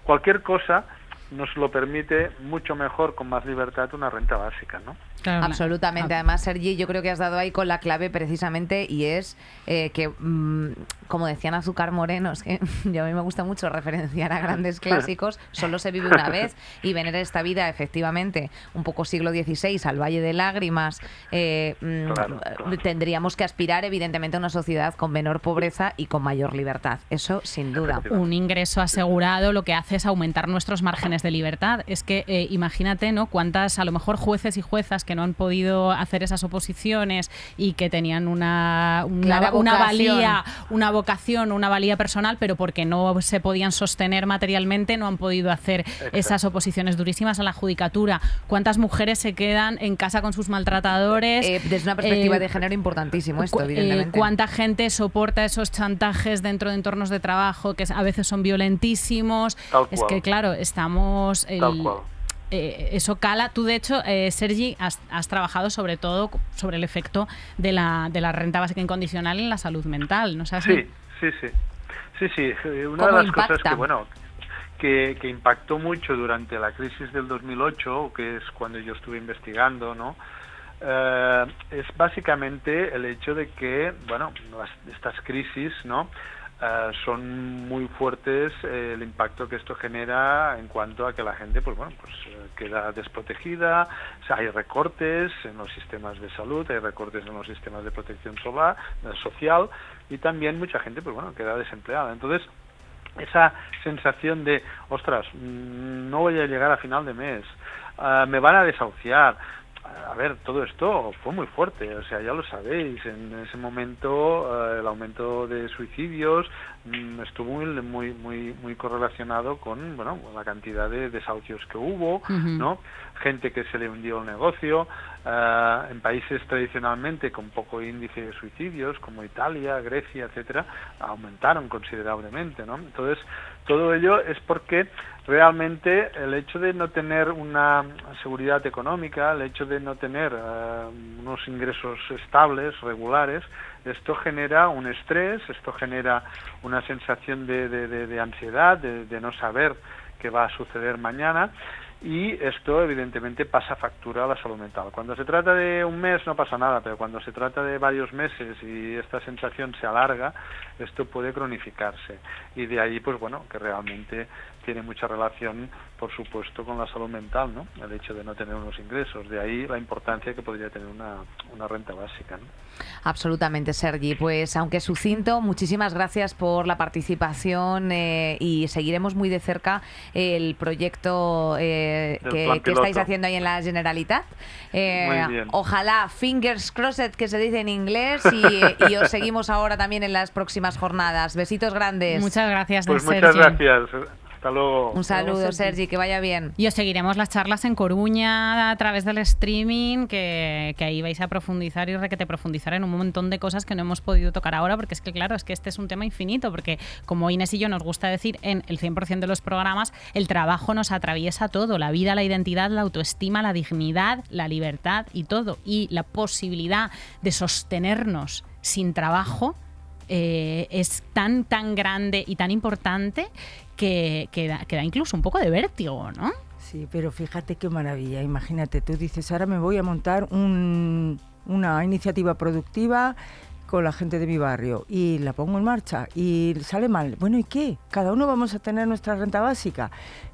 cualquier cosa nos lo permite mucho mejor, con más libertad, una renta básica, ¿no? Claro, absolutamente. Además, Sergi, yo creo que has dado ahí con la clave precisamente, y es que, como decían Azúcar Moreno, es que yo a mí me gusta mucho referenciar a grandes clásicos, solo se vive una vez, y venir esta vida, efectivamente, un poco siglo XVI, al Valle de Lágrimas, claro. Tendríamos que aspirar, evidentemente, a una sociedad con menor pobreza y con mayor libertad. Eso, sin duda. Un ingreso asegurado lo que hace es aumentar nuestros márgenes de libertad. Es que imagínate, ¿no?, cuántas, a lo mejor, jueces y juezas que no han podido hacer esas oposiciones y que tenían una valía, una vocación, una valía personal, pero porque no se podían sostener materialmente, no han podido hacer esas oposiciones durísimas a la judicatura. ¿Cuántas mujeres se quedan en casa con sus maltratadores? Desde una perspectiva de género, importantísimo esto, evidentemente. ¿Cuánta gente soporta esos chantajes dentro de entornos de trabajo que a veces son violentísimos? Es que, claro, estamos... eso cala. Tú, de hecho, Sergi, has trabajado sobre todo sobre el efecto de la renta básica incondicional en la salud mental, ¿no es así? Sí. Una de las cosas que, bueno, que impactó mucho durante la crisis del 2008, que es cuando yo estuve investigando, ¿no?, es básicamente el hecho de que, bueno, estas crisis, ¿no?, son muy fuertes, el impacto que esto genera en cuanto a que la gente, pues bueno, pues queda desprotegida. O sea, hay recortes en los sistemas de salud, hay recortes en los sistemas de protección social, y también mucha gente, pues bueno, queda desempleada. Entonces, esa sensación de, ostras, no voy a llegar a final de mes, me van a desahuciar. A ver, todo esto fue muy fuerte, o sea, ya lo sabéis. En ese momento el aumento de suicidios estuvo muy correlacionado con, bueno, la cantidad de desahucios que hubo, ¿no? Gente que se le hundió el negocio. En países tradicionalmente con poco índice de suicidios, como Italia, Grecia, etcétera, aumentaron considerablemente, ¿no? Entonces, todo ello es porque realmente el hecho de no tener una seguridad económica, el hecho de no tener unos ingresos estables, regulares, esto genera un estrés, esto genera una sensación de ansiedad, de no saber qué va a suceder mañana, y esto evidentemente pasa factura a la salud mental. Cuando se trata de un mes no pasa nada, pero cuando se trata de varios meses y esta sensación se alarga, esto puede cronificarse, y de ahí, pues bueno, que realmente tiene mucha relación, por supuesto, con la salud mental, ¿no? El hecho de no tener unos ingresos, de ahí la importancia que podría tener una renta básica, ¿no? Absolutamente, Sergi. Pues aunque sucinto, muchísimas gracias por la participación, y seguiremos muy de cerca el proyecto que estáis haciendo ahí en la Generalitat. Muy bien. Ojalá, fingers crossed, que se dice en inglés, y os seguimos ahora también en las próximas jornadas. Besitos grandes. Muchas gracias, pues Sergi. Muchas gracias. Hasta luego. Un saludo, Sergi, que vaya bien. Y os seguiremos las charlas en Coruña a través del streaming, que ahí vais a profundizar y profundizar en un montón de cosas que no hemos podido tocar ahora, porque es que, claro, es que este es un tema infinito, porque como Inés y yo nos gusta decir en el 100% de los programas, el trabajo nos atraviesa todo, la vida, la identidad, la autoestima, la dignidad, la libertad y todo. Y la posibilidad de sostenernos sin trabajo es tan grande y tan importante que da incluso un poco de vértigo, ¿no? Sí, pero fíjate qué maravilla. Imagínate, tú dices, ahora me voy a montar una iniciativa productiva con la gente de mi barrio y la pongo en marcha y sale mal. Bueno, ¿y qué? Cada uno vamos a tener nuestra renta básica.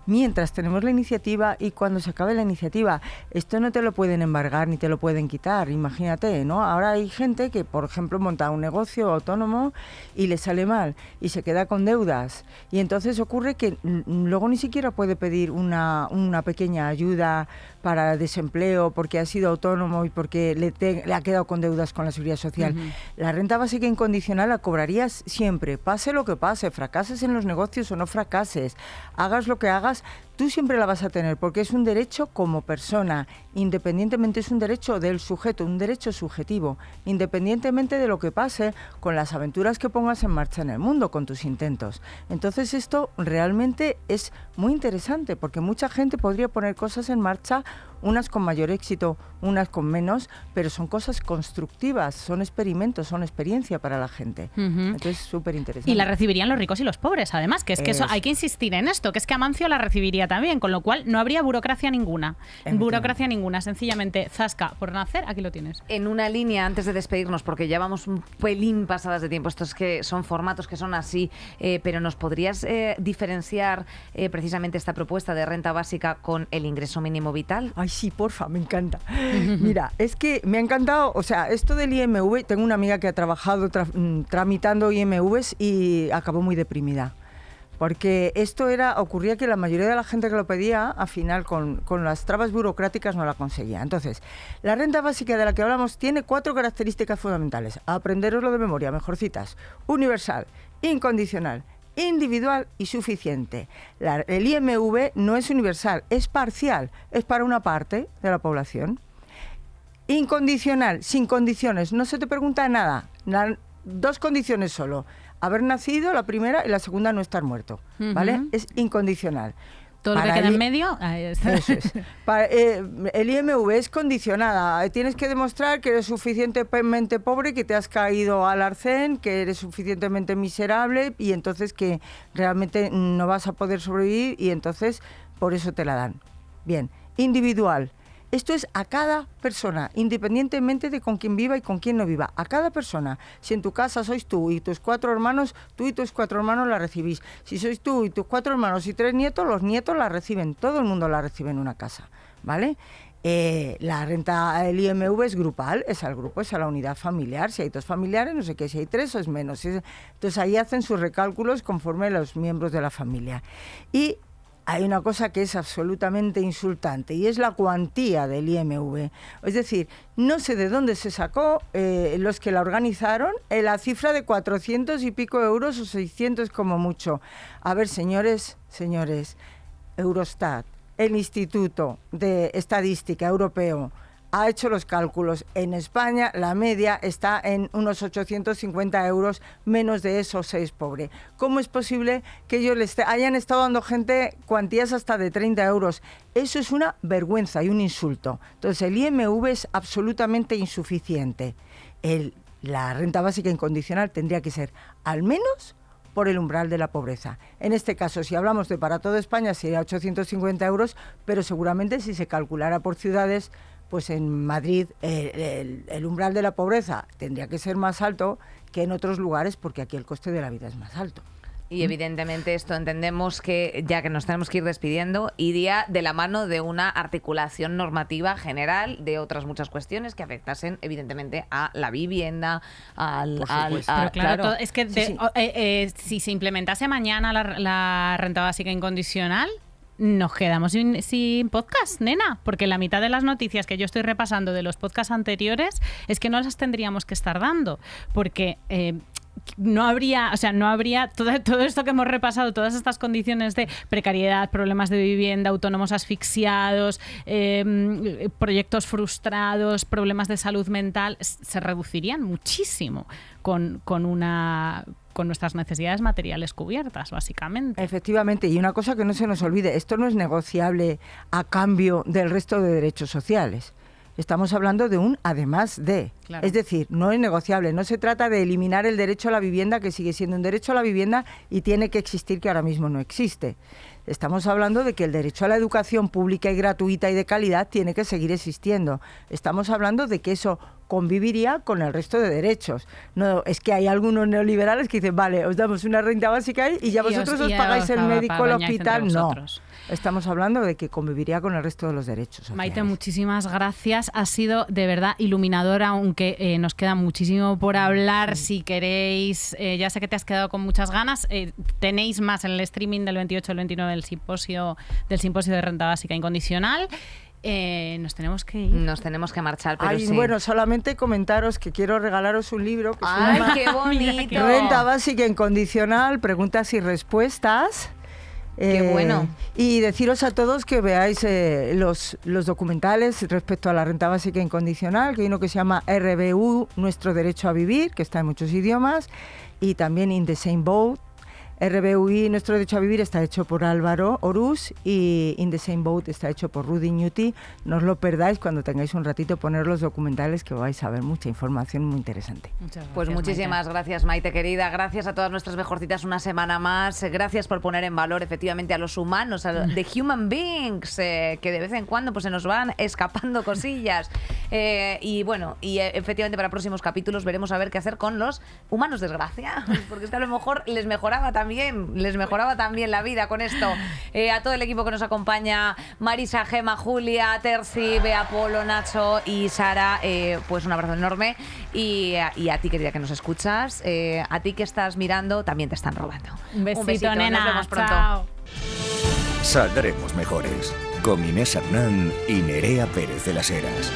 Mientras tenemos la iniciativa y cuando se acabe la iniciativa, esto no te lo pueden embargar ni te lo pueden quitar, imagínate, ¿no? Ahora hay gente que, por ejemplo, monta un negocio autónomo y le sale mal y se queda con deudas y entonces ocurre que luego ni siquiera puede pedir una pequeña ayuda para desempleo porque ha sido autónomo y porque le ha quedado con deudas con la Seguridad Social. La renta básica incondicional la cobrarías siempre, pase lo que pase, fracases en los negocios o no fracases, hagas lo que hagas, tú siempre la vas a tener porque es un derecho como persona, independientemente, es un derecho del sujeto, un derecho subjetivo, independientemente de lo que pase con las aventuras que pongas en marcha en el mundo, con tus intentos. Entonces esto realmente es muy interesante porque mucha gente podría poner cosas en marcha, unas con mayor éxito, unas con menos, pero son cosas constructivas, son experimentos, son experiencia para la gente. Entonces, súper interesante. Y la recibirían los ricos y los pobres, además, que es que eso hay que insistir en esto, que es que Amancio la recibiría también, con lo cual no habría burocracia ninguna. Burocracia ninguna, sencillamente, zasca, por nacer, aquí lo tienes. En una línea, antes de despedirnos, porque ya vamos un pelín pasadas de tiempo, estos que son formatos que son así, pero ¿nos podrías diferenciar precisamente esta propuesta de renta básica con el ingreso mínimo vital? Ay, sí, porfa, me encanta. Mira, es que me ha encantado, o sea, esto del IMV, tengo una amiga que ha trabajado tramitando IMVs y acabó muy deprimida. Porque esto ocurría que la mayoría de la gente que lo pedía, al final, con las trabas burocráticas no la conseguía. Entonces, la renta básica de la que hablamos tiene 4 características fundamentales. Aprenderoslo de memoria, mejorcitas. Universal, incondicional, individual y suficiente. El IMV no es universal, es parcial, es para una parte de la población. Incondicional, sin condiciones, no se te pregunta nada, 2 condiciones solo: haber nacido, la primera, y la segunda, no estar muerto, ¿vale? Es incondicional. Todo lo que queda en medio, ahí está. Eso es. El IMV es condicionada. Tienes que demostrar que eres suficientemente pobre, que te has caído al arcén, que eres suficientemente miserable y entonces que realmente no vas a poder sobrevivir y entonces por eso te la dan. Bien, individual. Esto es a cada persona, independientemente de con quién viva y con quién no viva. A cada persona. Si en tu casa sois tú y tus 4 hermanos, tú y tus 4 hermanos la recibís. Si sois tú y tus 4 hermanos y 3 nietos, los nietos la reciben. Todo el mundo la recibe en una casa, ¿vale? La renta, el IMV es grupal, es al grupo, es a la unidad familiar. Si hay 2 familiares, no sé qué, si hay 3 o es menos. Entonces ahí hacen sus recálculos conforme los miembros de la familia. Y hay una cosa que es absolutamente insultante y es la cuantía del IMV. Es decir, no sé de dónde se sacó los que la organizaron la cifra de 400 y pico euros o 600 como mucho. A ver, señores, Eurostat, el Instituto de Estadística Europeo, ha hecho los cálculos. En España la media está en unos 850 euros, menos de eso se es pobre. ¿Cómo es posible que ellos hayan estado dando gente cuantías hasta de 30 euros? Eso es una vergüenza y un insulto. Entonces el IMV es absolutamente insuficiente. La renta básica incondicional tendría que ser al menos por el umbral de la pobreza. En este caso, si hablamos de para toda España, sería 850 euros, pero seguramente si se calculara por ciudades, pues en Madrid el umbral de la pobreza tendría que ser más alto que en otros lugares porque aquí el coste de la vida es más alto. Y evidentemente esto entendemos que, ya que nos tenemos que ir despidiendo, iría de la mano de una articulación normativa general de otras muchas cuestiones que afectasen evidentemente a la vivienda, Pero claro, es que si se implementase mañana la renta básica incondicional, nos quedamos sin podcast, nena, porque la mitad de las noticias que yo estoy repasando de los podcasts anteriores es que no las tendríamos que estar dando, porque no habría todo esto que hemos repasado, todas estas condiciones de precariedad, problemas de vivienda, autónomos asfixiados, proyectos frustrados, problemas de salud mental, se reducirían muchísimo con nuestras necesidades materiales cubiertas, básicamente. Efectivamente, y una cosa que no se nos olvide, esto no es negociable a cambio del resto de derechos sociales. Estamos hablando de un además de. Claro. Es decir, no es negociable. No se trata de eliminar el derecho a la vivienda, que sigue siendo un derecho a la vivienda y tiene que existir, que ahora mismo no existe. Estamos hablando de que el derecho a la educación pública y gratuita y de calidad tiene que seguir existiendo. Estamos hablando de que eso conviviría con el resto de derechos. No, es que hay algunos neoliberales que dicen, vale, os damos una renta básica y ya vosotros os pagáis el médico, el hospital. No, estamos hablando de que conviviría con el resto de los derechos sociales. Maite, muchísimas gracias. Ha sido de verdad iluminadora, aunque nos queda muchísimo por hablar. Si queréis, ya sé que te has quedado con muchas ganas, tenéis más en el streaming del 28 al 29 del simposio de renta básica incondicional. Nos tenemos que ir. Nos tenemos que marchar, pero sí. Bueno, solamente comentaros que quiero regalaros un libro que se ¡ay, llama qué bonito! Renta básica incondicional, preguntas y respuestas. Qué bueno. Y deciros a todos que veáis los documentales respecto a la renta básica incondicional, que hay uno que se llama RBU, Nuestro Derecho a Vivir, que está en muchos idiomas, y también In the Same Boat. RBUI, Nuestro Derecho a Vivir, está hecho por Álvaro Orús y In the Same Boat está hecho por Rudy Ñuti. No os lo perdáis, cuando tengáis un ratito, poner los documentales, que vais a ver mucha información muy interesante. Muchas gracias, Pues muchísimas gracias, Maite, querida. Gracias a todas nuestras mejorcitas una semana más. Gracias por poner en valor efectivamente a los humanos, a the human beings, que de vez en cuando pues se nos van escapando cosillas. Y bueno, efectivamente para próximos capítulos veremos a ver qué hacer con los humanos desgraciados, porque es que a lo mejor les mejoraba también la vida con esto. A todo el equipo que nos acompaña, Marisa, Gema, Julia, Terci, Bea, Polo, Nacho y Sara, pues un abrazo enorme. Y a ti, querida, que nos escuchas, a ti que estás mirando, también te están robando. Un besito, nena. Nos vemos pronto. Chao. Saldremos mejores. Con Inés Hernán y Nerea Pérez de las Heras.